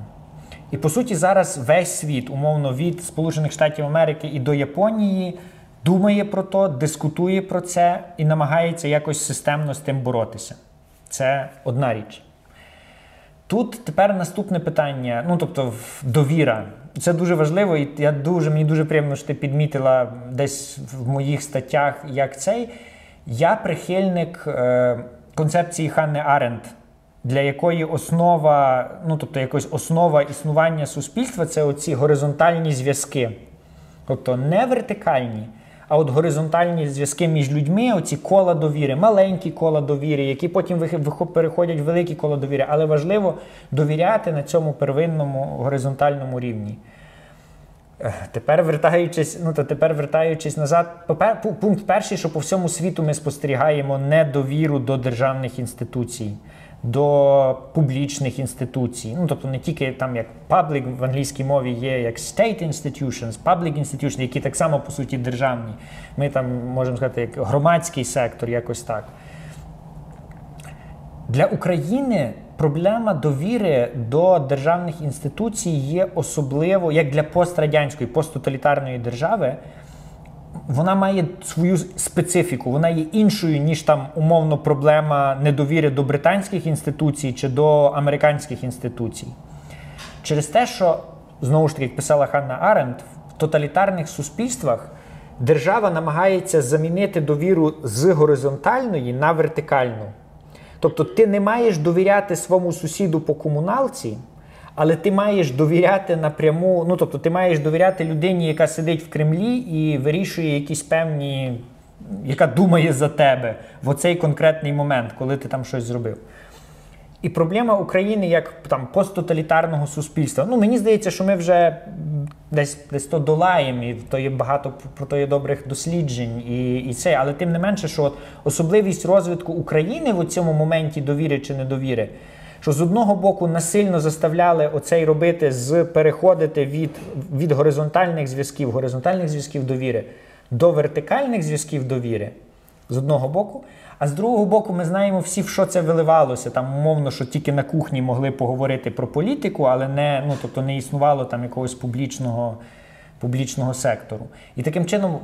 І по суті зараз весь світ, умовно, від Сполучених Штатів Америки і до Японії думає про то, дискутує про це і намагається якось системно з тим боротися. Це одна річ. Тут тепер наступне питання, ну тобто довіра. Це дуже важливо, і мені дуже приємно, що ти підмітила десь в моїх статтях, як цей. Я прихильник концепції Ханни Аренд, для якої основа, ну тобто якась основа існування суспільства – це оці горизонтальні зв'язки. Тобто не вертикальні, а от горизонтальні зв'язки між людьми, оці кола довіри, маленькі кола довіри, які потім переходять в великі кола довіри. Але важливо довіряти на цьому первинному горизонтальному рівні. Тепер вертаючись назад, пункт перший, що по всьому світу ми спостерігаємо недовіру до державних інституцій, до публічних інституцій. Ну, тобто не тільки там як public в англійській мові є як state institutions, public institutions, які так само по суті державні. Ми там можемо сказати як громадський сектор, якось так. Для України проблема довіри до державних інституцій є особливо, як для пострадянської, посттоталітарної держави, вона має свою специфіку, вона є іншою, ніж там умовно проблема недовіри до британських інституцій чи до американських інституцій. Через те, що, знову ж таки, як писала Ханна Аренд, в тоталітарних суспільствах держава намагається замінити довіру з горизонтальної на вертикальну. Тобто ти не маєш довіряти своєму сусіду по комуналці, але ти маєш довіряти напряму, ну тобто ти маєш довіряти людині, яка сидить в Кремлі і вирішує якісь певні, яка думає за тебе в оцей конкретний момент, коли ти там щось зробив. І проблема України як там посттоталітарного суспільства. Ну, мені здається, що ми вже десь то долаємо, і то є багато про то є добрих досліджень і це, але тим не менше, що особливість розвитку України в цьому моменті довіри чи недовіри, що з одного боку насильно заставляли оцей робити, переходити від горизонтальних зв'язків довіри до вертикальних зв'язків довіри, з одного боку. А з другого боку, ми знаємо всі, в що це виливалося. Там, умовно, що тільки на кухні могли поговорити про політику, але не існувало там якогось публічного сектору. І таким чином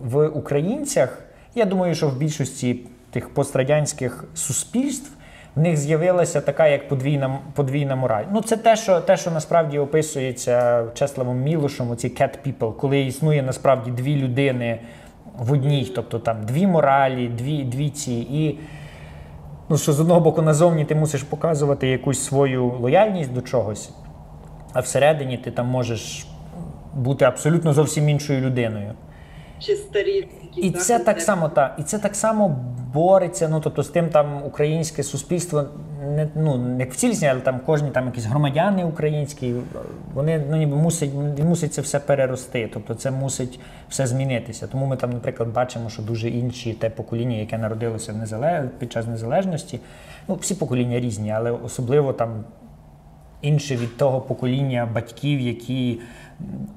в українцях, я думаю, що в більшості тих пострадянських суспільств в них з'явилася така як подвійна мораль. Ну, це те, що насправді описується Чеславом Мілошем, оці cat people, коли існує насправді дві людини в одній, тобто там дві моралі, дві ці. І ну, що з одного боку назовні ти мусиш показувати якусь свою лояльність до чогось, а всередині ти там можеш бути абсолютно зовсім іншою людиною. Чи старі. І це так само бореться, ну, тобто з тим там українське суспільство, не в цілісні, але там кожні там якісь громадяни українські, вони ніби мусять це все перерости, тобто це мусить все змінитися. Тому ми там, наприклад, бачимо, що дуже інші те покоління, яке народилося під час незалежності, ну, всі покоління різні, але особливо там інше від того покоління батьків, які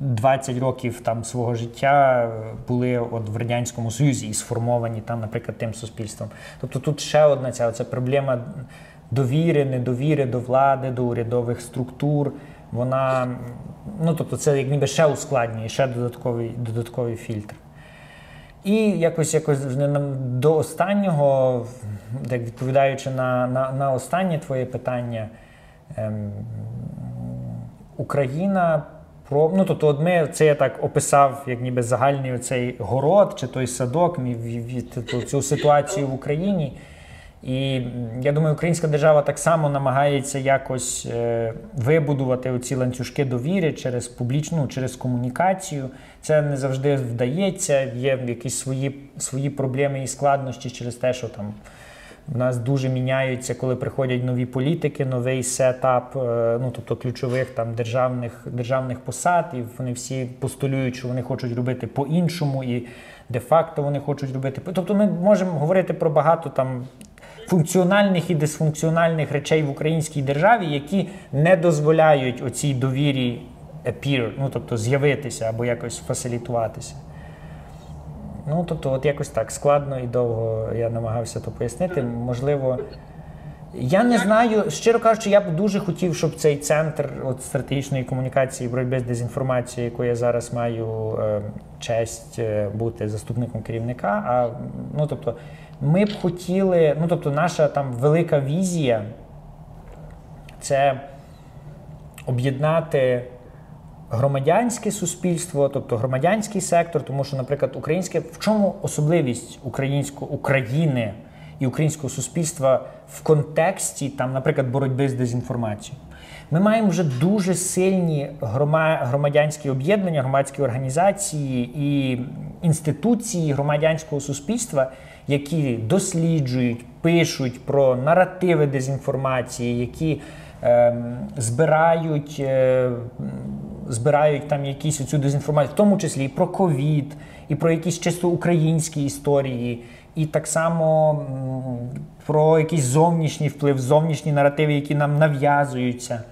20 років там свого життя були от в Радянському Союзі і сформовані там, наприклад, тим суспільством. Тобто тут ще одна ця проблема довіри, недовіри до влади, до урядових структур. Вона, ну, тобто це як ніби ще ускладнює, ще додатковий фільтр. І якось до останнього, так відповідаючи на останнє твоє питання, Україна ну, тобто, от це я так описав, як ніби загальний оцей город чи той садок, цю ситуацію в Україні. І я думаю, українська держава так само намагається якось вибудувати оці ланцюжки довіри через публічну, через комунікацію. Це не завжди вдається, є якісь свої проблеми і складнощі через те, що там в нас дуже міняються, коли приходять нові політики, новий сетап, ну, тобто ключових там державних посад, і вони всі постулюють, що вони хочуть робити по-іншому, і де-факто вони хочуть робити. Тобто ми можемо говорити про багато там функціональних і дисфункціональних речей в українській державі, які не дозволяють оцій довірі appear, ну, тобто з'явитися або якось фасилітуватися. Ну, тобто, от якось так, складно і довго я намагався то пояснити. Можливо, я не знаю, щиро кажучи, я б дуже хотів, щоб цей центр от стратегічної комунікації і боротьби з дезінформацією, яку я зараз маю честь бути заступником керівника, ну, тобто, ми б хотіли, ну, тобто, наша там велика візія – це об'єднати громадянське суспільство, тобто громадянський сектор, тому що, наприклад, в чому особливість України і українського суспільства в контексті, там, наприклад, боротьби з дезінформацією? Ми маємо вже дуже сильні громадянські об'єднання, громадські організації і інституції громадянського суспільства, які досліджують, пишуть про наративи дезінформації, які збирають там якісь оцю дезінформацію, в тому числі і про ковід, і про якісь чисто українські історії, і так само про якийсь зовнішній вплив, зовнішні наративи, які нам нав'язуються.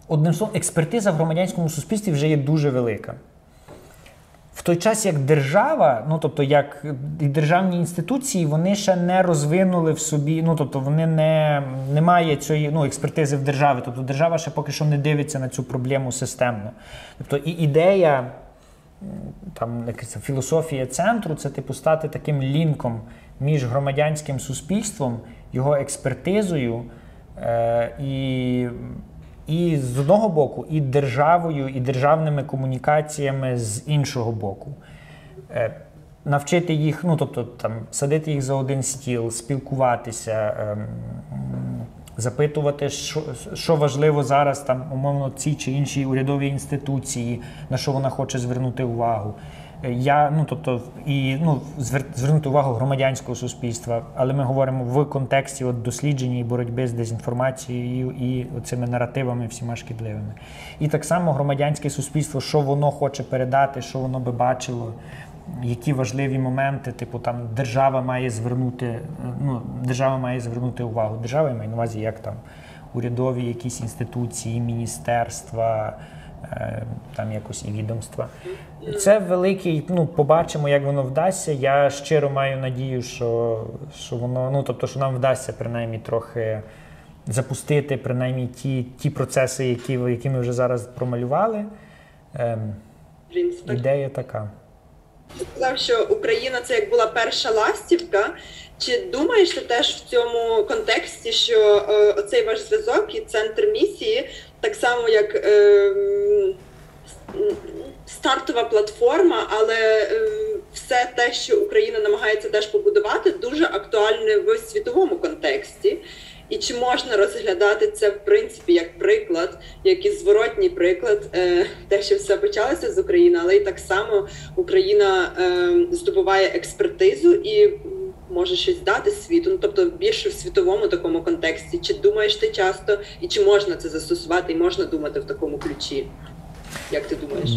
Одним словом, експертиза в громадянському суспільстві вже є дуже велика. В той час, як держава, ну, тобто, як і державні інституції, вони ще не розвинули в собі, ну, тобто, вони немає цієї, ну, експертизи в державі, тобто, держава ще поки що не дивиться на цю проблему системно. Тобто, і ідея, там, якась філософія центру, це, типу, стати таким лінком між громадянським суспільством, його експертизою і з одного боку, і державою, і державними комунікаціями з іншого боку. Навчити їх, ну, тобто, там, садити їх за один стіл, спілкуватися, запитувати, що важливо зараз, там, умовно, цій чи іншій урядовій інституції, на що вона хоче звернути увагу. Звернути увагу громадянського суспільства, але ми говоримо в контексті дослідження і боротьби з дезінформацією і цими наративами всіма шкідливими. І так само громадянське суспільство, що воно хоче передати, що воно би бачило, які важливі моменти, типу там держава має звернути увагу. Держава, я маю на увазі, як там урядові якісь інституції, міністерства, там якось і відомства. Це великий, ну, побачимо, як воно вдасться. Я щиро маю надію, що воно, ну, тобто, що нам вдасться принаймні трохи запустити принаймні ті процеси, які ми вже зараз промалювали. Ідея така. сказав, що Україна це як була перша ластівка. Чи думаєш ти теж в цьому контексті, що оцей ваш зв'язок і центр місії, так само як стартова платформа, але все те, що Україна намагається теж побудувати, дуже актуальне в світовому контексті? І чи можна розглядати це, в принципі, як приклад, як і зворотній приклад, те, що все почалося з України, але і так само Україна здобуває експертизу і може щось дати світу, ну, тобто більше в світовому такому контексті. Чи думаєш ти часто, і чи можна це застосувати, і можна думати в такому ключі? Як ти думаєш?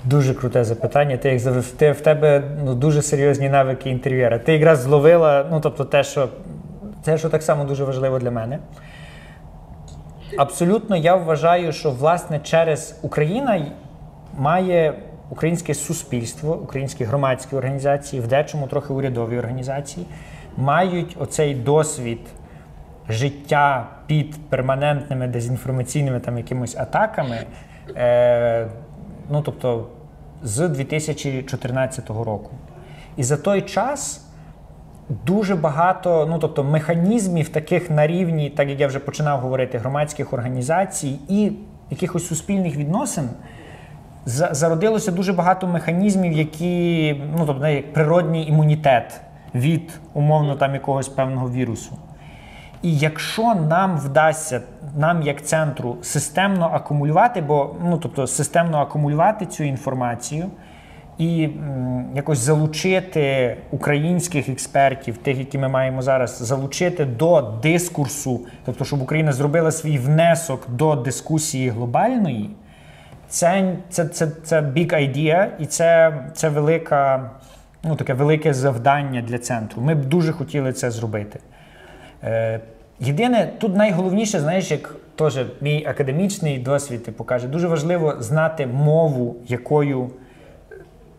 Дуже круте запитання. Ти, як завжди, в тебе дуже серйозні навики інтерв'єра. Ти якраз зловила, тобто те, що так само дуже важливо для мене. Абсолютно, я вважаю, що, власне, через Україна має українське суспільство, українські громадські організації, в дечому трохи урядові організації, мають оцей досвід життя під перманентними дезінформаційними там якимось атаками, тобто з 2014 року. І за той час дуже багато, тобто механізмів таких на рівні, так як я вже починав говорити, громадських організацій і якихось суспільних відносин, зародилося дуже багато механізмів, які, тобто, як природній імунітет від, умовно, там якогось певного вірусу. І якщо нам вдасться, нам як центру, системно акумулювати, системно акумулювати цю інформацію і якось залучити українських експертів, тих, які ми маємо зараз, залучити до дискурсу, тобто, щоб Україна зробила свій внесок до дискусії глобальної, це big idea, і це велика, таке велике завдання для центру. Ми б дуже хотіли це зробити. Єдине, тут найголовніше, знаєш, як теж мій академічний досвід покаже, дуже важливо знати мову, якою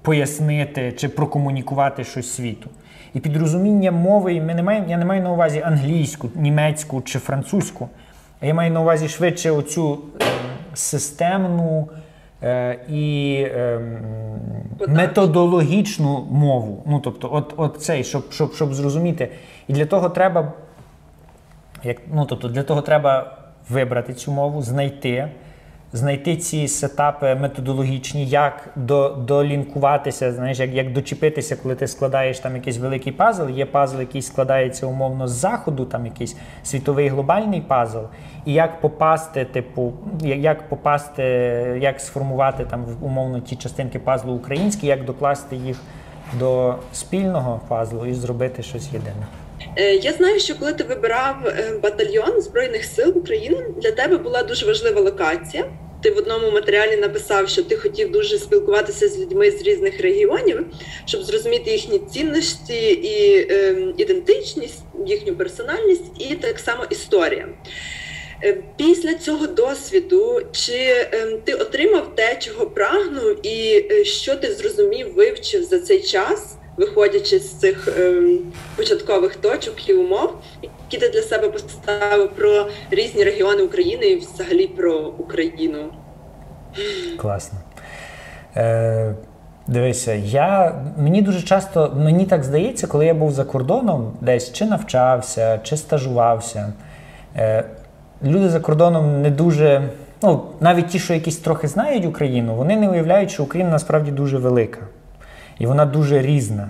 пояснити чи прокомунікувати щось світу. І під розумінням мови я не маю на увазі англійську, німецьку чи французьку, а я маю на увазі швидше оцю системну і методологічну мову. Тобто, цей, щоб зрозуміти. І для того треба, для того треба вибрати цю мову, знайти ці сетапи методологічні, як долінкуватися, знаєш, як дочепитися, коли ти складаєш там якийсь великий пазл. Є пазл, який складається умовно з заходу, там якийсь світовий глобальний пазл, і як як сформувати там умовно ті частинки пазлу українські, як докласти їх до спільного пазлу і зробити щось єдине. Я знаю, що коли ти вибирав батальйон Збройних сил України, для тебе була дуже важлива локація. Ти в одному матеріалі написав, що ти хотів дуже спілкуватися з людьми з різних регіонів, щоб зрозуміти їхні цінності і ідентичність, їхню персональність і так само історія. Після цього досвіду, чи ти отримав те, чого прагнув, і що ти зрозумів, вивчив за цей час, виходячи з цих початкових точок і умов, які ти для себе поставив про різні регіони України і взагалі про Україну? Класно. Дивися, мені дуже часто, мені так здається, коли я був за кордоном, десь чи навчався, чи стажувався, люди за кордоном не дуже, навіть ті, що якісь трохи знають Україну, вони не уявляють, що Україна насправді дуже велика. І вона дуже різна.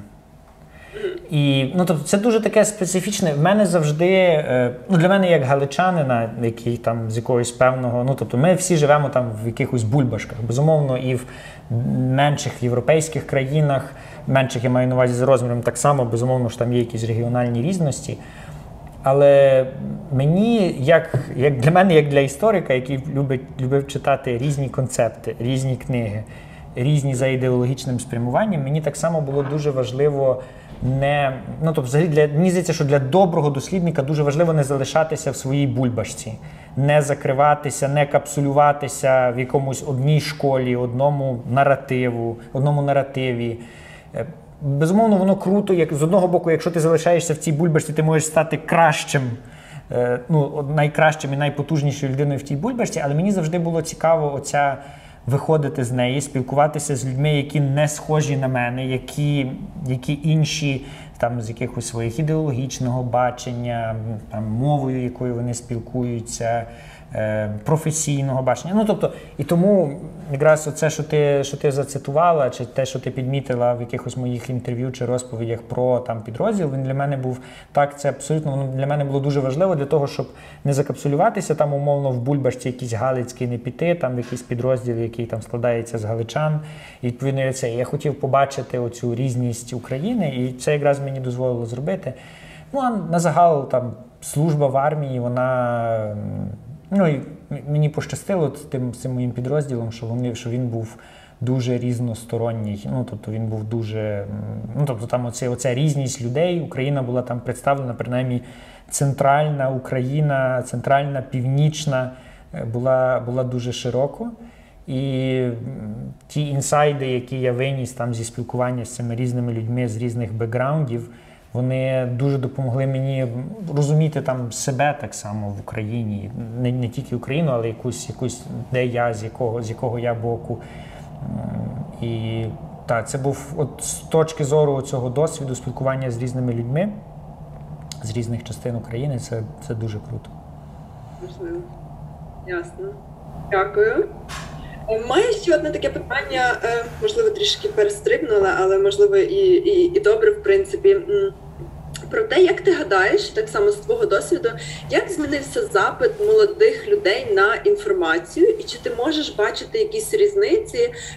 І, тобто, це дуже таке специфічне. В мене завжди, для мене як галичанина, який там з якогось певного, тобто ми всі живемо там в якихось бульбашках. Безумовно, і в менших європейських країнах, менших я маю на увазі з розміром так само, безумовно, що там є якісь регіональні різності. Але мені, як для мене, як для історика, який любив читати різні концепти, різні книги, різні за ідеологічним спрямуванням, мені так само було дуже важливо мені здається, що для доброго дослідника дуже важливо не залишатися в своїй бульбашці, не закриватися, не капсулюватися в якомусь одній школі, одному наративі. Безумовно, воно круто, з одного боку, якщо ти залишаєшся в цій бульбашці, ти можеш стати кращим, найкращим і найпотужнішою людиною в тій бульбашці, але мені завжди було цікаво виходити з неї, спілкуватися з людьми, які не схожі на мене, які інші, там, з якихось своїх ідеологічного бачення, там, мовою, якою вони спілкуються, професійного бачення. Ну, тобто, і тому якраз оце, що ти зацитувала, чи те, що ти підмітила в якихось моїх інтерв'ю чи розповідях про там підрозділ, він для мене був, так, це абсолютно, воно для мене було дуже важливо для того, щоб не закапсулюватися там умовно в бульбашці якийсь галицький, не піти, там в якийсь підрозділ, який там складається з галичан. І відповідно я хотів побачити оцю різність України, і це якраз мені дозволило зробити. Ну, а на загал там служба в армії, вона... Ну, і мені пощастило з цим моїм підрозділом, що він був дуже різносторонній. Ну, тобто він був дуже... Ну, тобто там оця різність людей. Україна була там представлена, принаймні, центральна Україна, центральна, північна була дуже широко. І ті інсайди, які я виніс там зі спілкування з цими різними людьми з різних бекграундів, вони дуже допомогли мені розуміти там себе так само в Україні. Не тільки Україну, але якусь де я, з якого я боку. І так, це був от з точки зору цього досвіду спілкування з різними людьми, з різних частин України, це дуже круто. Можливо. Ясно. Дякую. Маю ще одне таке питання, можливо, трішки перестрибнула, але, можливо, і добре, в принципі. Про те, як ти гадаєш, так само з твого досвіду, як змінився запит молодих людей на інформацію, і чи ти можеш бачити якісь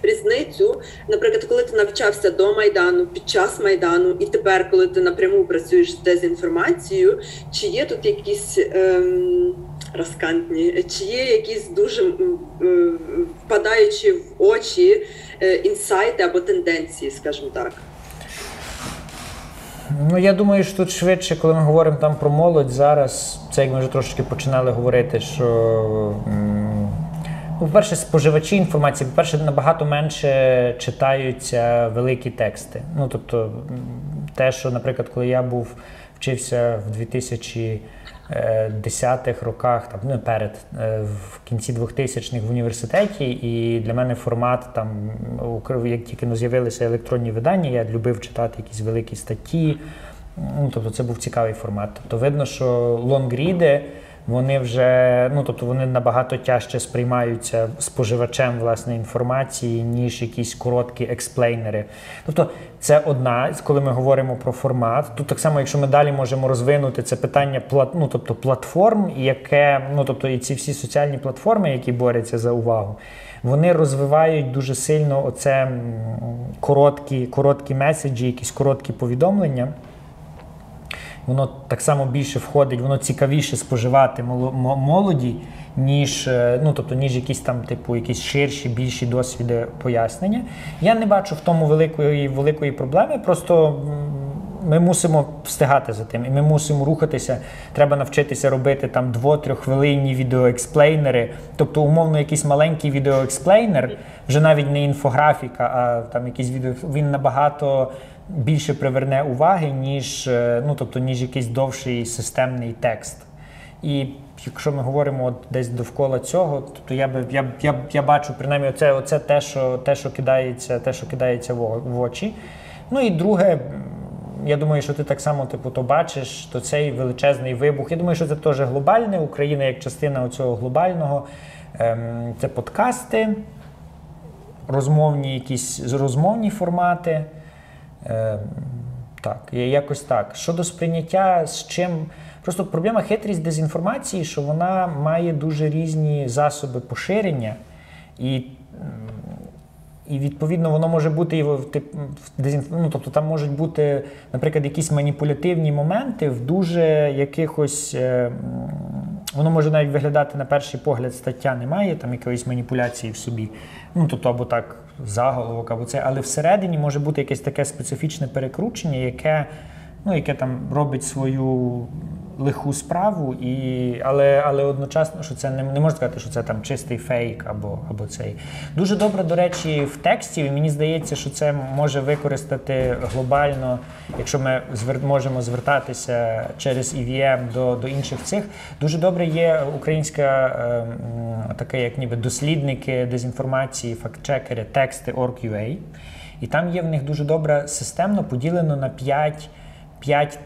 різницю, наприклад, коли ти навчався до Майдану, під час Майдану, і тепер, коли ти напряму працюєш з дезінформацією, чи є тут якісь розкантні, чи є якісь дуже впадаючі в очі інсайти або тенденції, скажімо так? Ну, я думаю, що тут швидше, коли ми говоримо там про молодь зараз, це як ми вже трошки починали говорити, що, ну, по-перше, споживачі інформації, по-перше, набагато менше читаються великі тексти. Ну, тобто, те, що, наприклад, коли я вчився в 2010-х роках, там, ну, в кінці 2000-х в університеті, і для мене формат, там, як тільки з'явилися електронні видання, я любив читати якісь великі статті, ну, тобто це був цікавий формат. Тобто видно, що лонгріди, вони вже, ну, тобто вони набагато тяжче сприймаються споживачем, власне, інформації, ніж якісь короткі експлейнери. Тобто це одна, коли ми говоримо про формат. Тут так само, якщо ми далі можемо розвинути це питання ну, тобто платформ, ну, тобто і ці всі соціальні платформи, які борються за увагу, вони розвивають дуже сильно оце короткі меседжі, якісь короткі повідомлення. Воно так само більше входить, воно цікавіше споживати молоді, ніж якісь там, типу, якісь ширші, більші досвіди пояснення. Я не бачу в тому великої проблеми, просто ми мусимо встигати за тим, і ми мусимо рухатися. Треба навчитися робити там 2-3 хвилинні відеоексплейнери, тобто умовно якийсь маленький відеоексплейнер, вже навіть не інфографіка, а там якийсь відео, він набагато більше приверне уваги, ніж якийсь довший системний текст. І якщо ми говоримо десь довкола цього, то я бачу принаймні оце те, що кидається в очі. Ну і друге, я думаю, що ти так само то бачиш, то цей величезний вибух. Я думаю, що це теж глобальне, Україна як частина цього глобального. Це подкасти, розмовні формати. Так, якось так. Щодо сприйняття, з чим... Просто проблема хитрість дезінформації, що вона має дуже різні засоби поширення, і відповідно воно може бути, тобто там можуть бути, наприклад, якісь маніпулятивні моменти в дуже якихось... Воно може навіть виглядати на перший погляд, стаття немає, там якоїсь маніпуляції в собі, тобто або так заголовок, або це, але всередині може бути якесь таке специфічне перекручення, яке там робить свою лиху справу, але одночасно, що це не можна сказати, що це там чистий фейк або цей. Дуже добре, до речі, в тексті, і мені здається, що це може використати глобально, якщо ми можемо звертатися через EVM до інших цих. Дуже добре є українська таке, як ніби дослідники дезінформації, фактчекери, тексти.org.ua. І там є в них дуже добре системно поділено на 5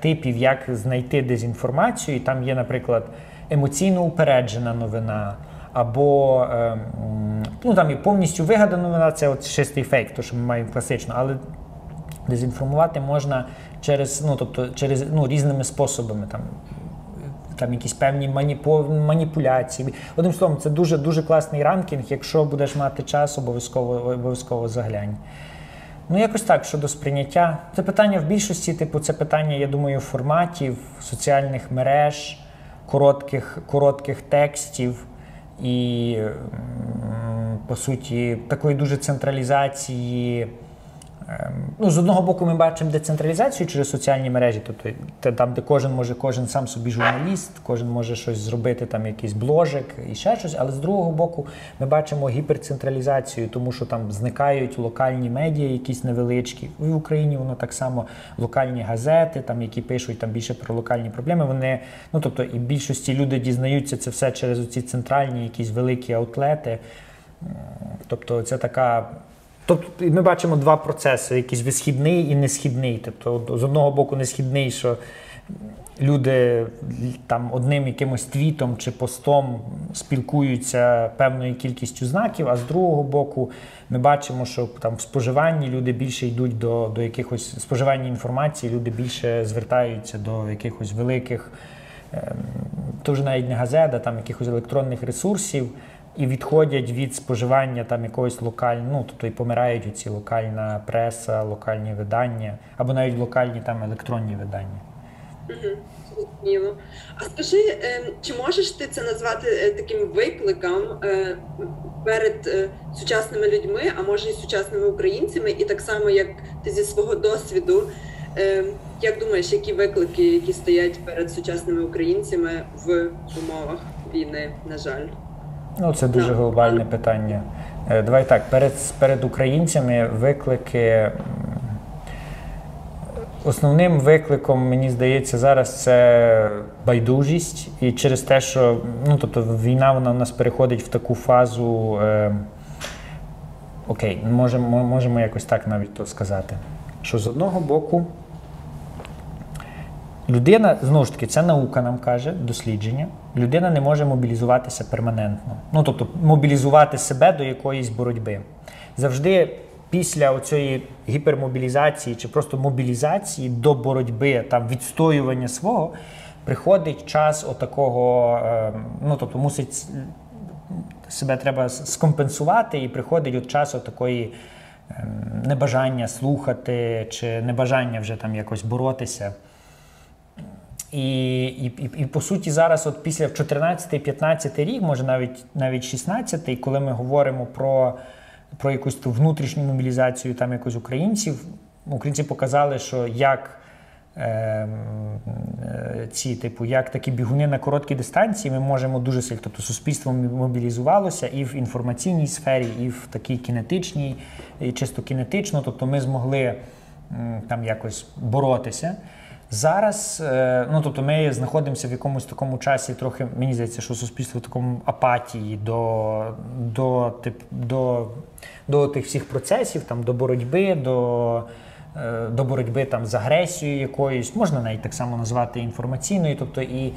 типів, як знайти дезінформацію. І там є, наприклад, емоційно упереджена новина, або там є повністю вигадана новина, це от чистий фейк, то, що ми маємо класично, але дезінформувати можна через різними способами, там якісь певні маніпуляції. Одним словом, це дуже класний ранкінг, якщо будеш мати час, обов'язково заглянь. Якось так, щодо сприйняття. Це питання в більшості, це питання, я думаю, форматів, соціальних мереж, коротких текстів і, по суті, такої дуже централізації. З одного боку ми бачимо децентралізацію через соціальні мережі, тобто там, де кожен сам собі журналіст, кожен може щось зробити, там якийсь бложик і ще щось, але з другого боку ми бачимо гіперцентралізацію, тому що там зникають локальні медіа, якісь невеличкі. В Україні воно так само, локальні газети, там, які пишуть там більше про локальні проблеми, вони, і в більшості люди дізнаються це все через оці центральні якісь великі аутлети. Тобто це така... Тобто ми бачимо два процеси, якийсь висхідний і несхідний. Тобто з одного боку несхідний, що люди там одним якимось твітом чи постом спілкуються певною кількістю знаків, а з другого боку ми бачимо, що там в споживанні люди більше йдуть до якихось споживання інформації, люди більше звертаються до якихось великих, то вже навіть не газет, а там якихось електронних ресурсів, і відходять від споживання там якогось локального, тобто і помирають оці локальна преса, локальні видання, або навіть локальні там електронні видання. Зрозуміло. А скажи, чи можеш ти це назвати таким викликом перед сучасними людьми, а може і сучасними українцями, і так само, як ти зі свого досвіду, як думаєш, які виклики, які стоять перед сучасними українцями в умовах війни, на жаль? Це дуже глобальне питання. Давай так, перед українцями виклики... Основним викликом, мені здається, зараз це байдужість. І через те, що війна вона в нас переходить в таку фазу, можемо якось так навіть то сказати, що з одного боку людина, знову ж таки, це наука нам каже, дослідження, людина не може мобілізуватися перманентно. Тобто мобілізувати себе до якоїсь боротьби. Завжди після оцієї гіпермобілізації чи просто мобілізації до боротьби, там, відстоювання свого, приходить час отакого, тобто мусить себе треба скомпенсувати, і приходить час отакої небажання слухати чи небажання вже там якось боротися. І по суті зараз от після 14-15 рік, може навіть 16-й, коли ми говоримо про якусь ту внутрішню мобілізацію там якось українців, українці показали, що як такі бігуни на короткі дистанції ми можемо дуже сильно, тобто суспільство мобілізувалося і в інформаційній сфері, і в такій кінетичній, і чисто кінетично, тобто ми змогли там якось боротися. Зараз, тобто ми знаходимося в якомусь такому часі, трохи, мені здається, що суспільство в такому апатії до тих всіх процесів, там, до боротьби, до боротьби там, з агресією якоюсь, можна навіть так само назвати інформаційною, тобто і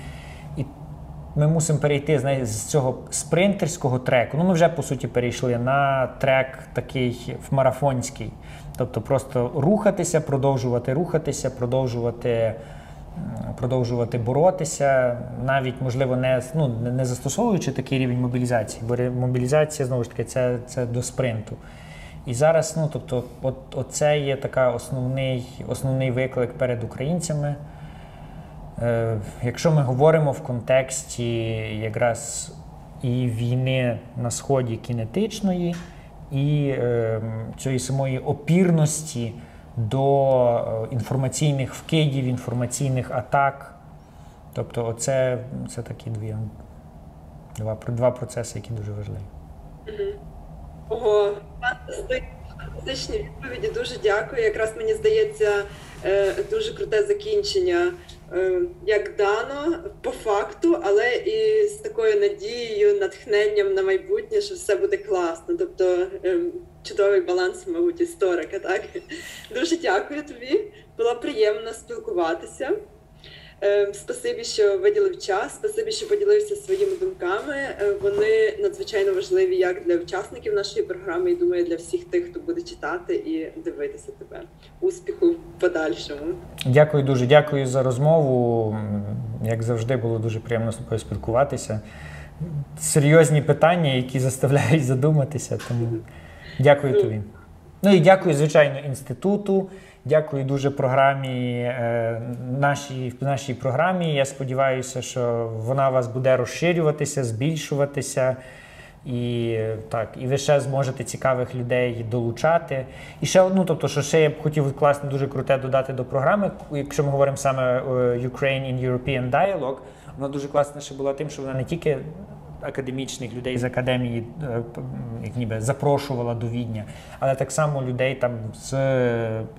ми мусимо перейти з цього спринтерського треку, ми вже по суті перейшли на трек такий марафонський. Тобто просто рухатися, продовжувати боротися, навіть, можливо, не застосовуючи такий рівень мобілізації, бо мобілізація, знову ж таки, це до спринту. І зараз, оце є така основний виклик перед українцями. Якщо ми говоримо в контексті якраз і війни на Сході кінетичної, і цієї самої опірності до інформаційних вкидів, інформаційних атак, Тобто це такі два процеси, які дуже важливі. Ого, фантастичні відповіді, дуже дякую. Якраз мені здається, дуже круте закінчення, як дано, по факту, але і з такою надією, натхненням на майбутнє, що все буде класно. Тобто чудовий баланс, мабуть, історика, так? Дуже дякую тобі, було приємно спілкуватися. Спасибі, що виділив час, спасибі, що поділився своїми думками. Вони надзвичайно важливі як для учасників нашої програми, і, думаю, для всіх тих, хто буде читати і дивитися тебе. Успіху в подальшому. Дякую дуже, дякую за розмову. Як завжди, було дуже приємно з тобою спілкуватися. Серйозні питання, які заставляють задуматися, тому дякую тобі. Ну і дякую, звичайно, інституту. Дякую дуже програмі, нашій програмі. Я сподіваюся, що вона у вас буде розширюватися, збільшуватися. І ви ще зможете цікавих людей долучати. І ще одну, тобто, що ще я б хотів класно, дуже круте додати до програми, якщо ми говоримо саме Ukraine in European Dialogue, вона дуже класна ще була тим, що вона не тільки академічних людей з академії як ніби запрошувала до Відня, але так само людей там з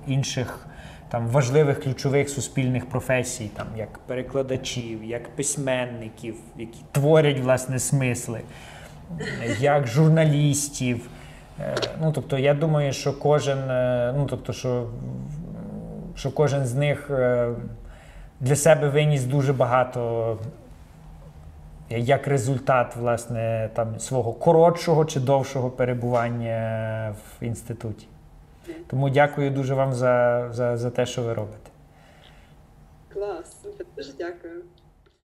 інших там важливих ключових суспільних професій, там як перекладачів, як письменників, які творять власне смисли, як журналістів. Ну, тобто, я думаю, що кожен з них для себе виніс дуже багато як результат, власне, там, свого коротшого чи довшого перебування в інституті. Тому дякую дуже вам за те, що ви робите. Клас, супер, дуже дякую.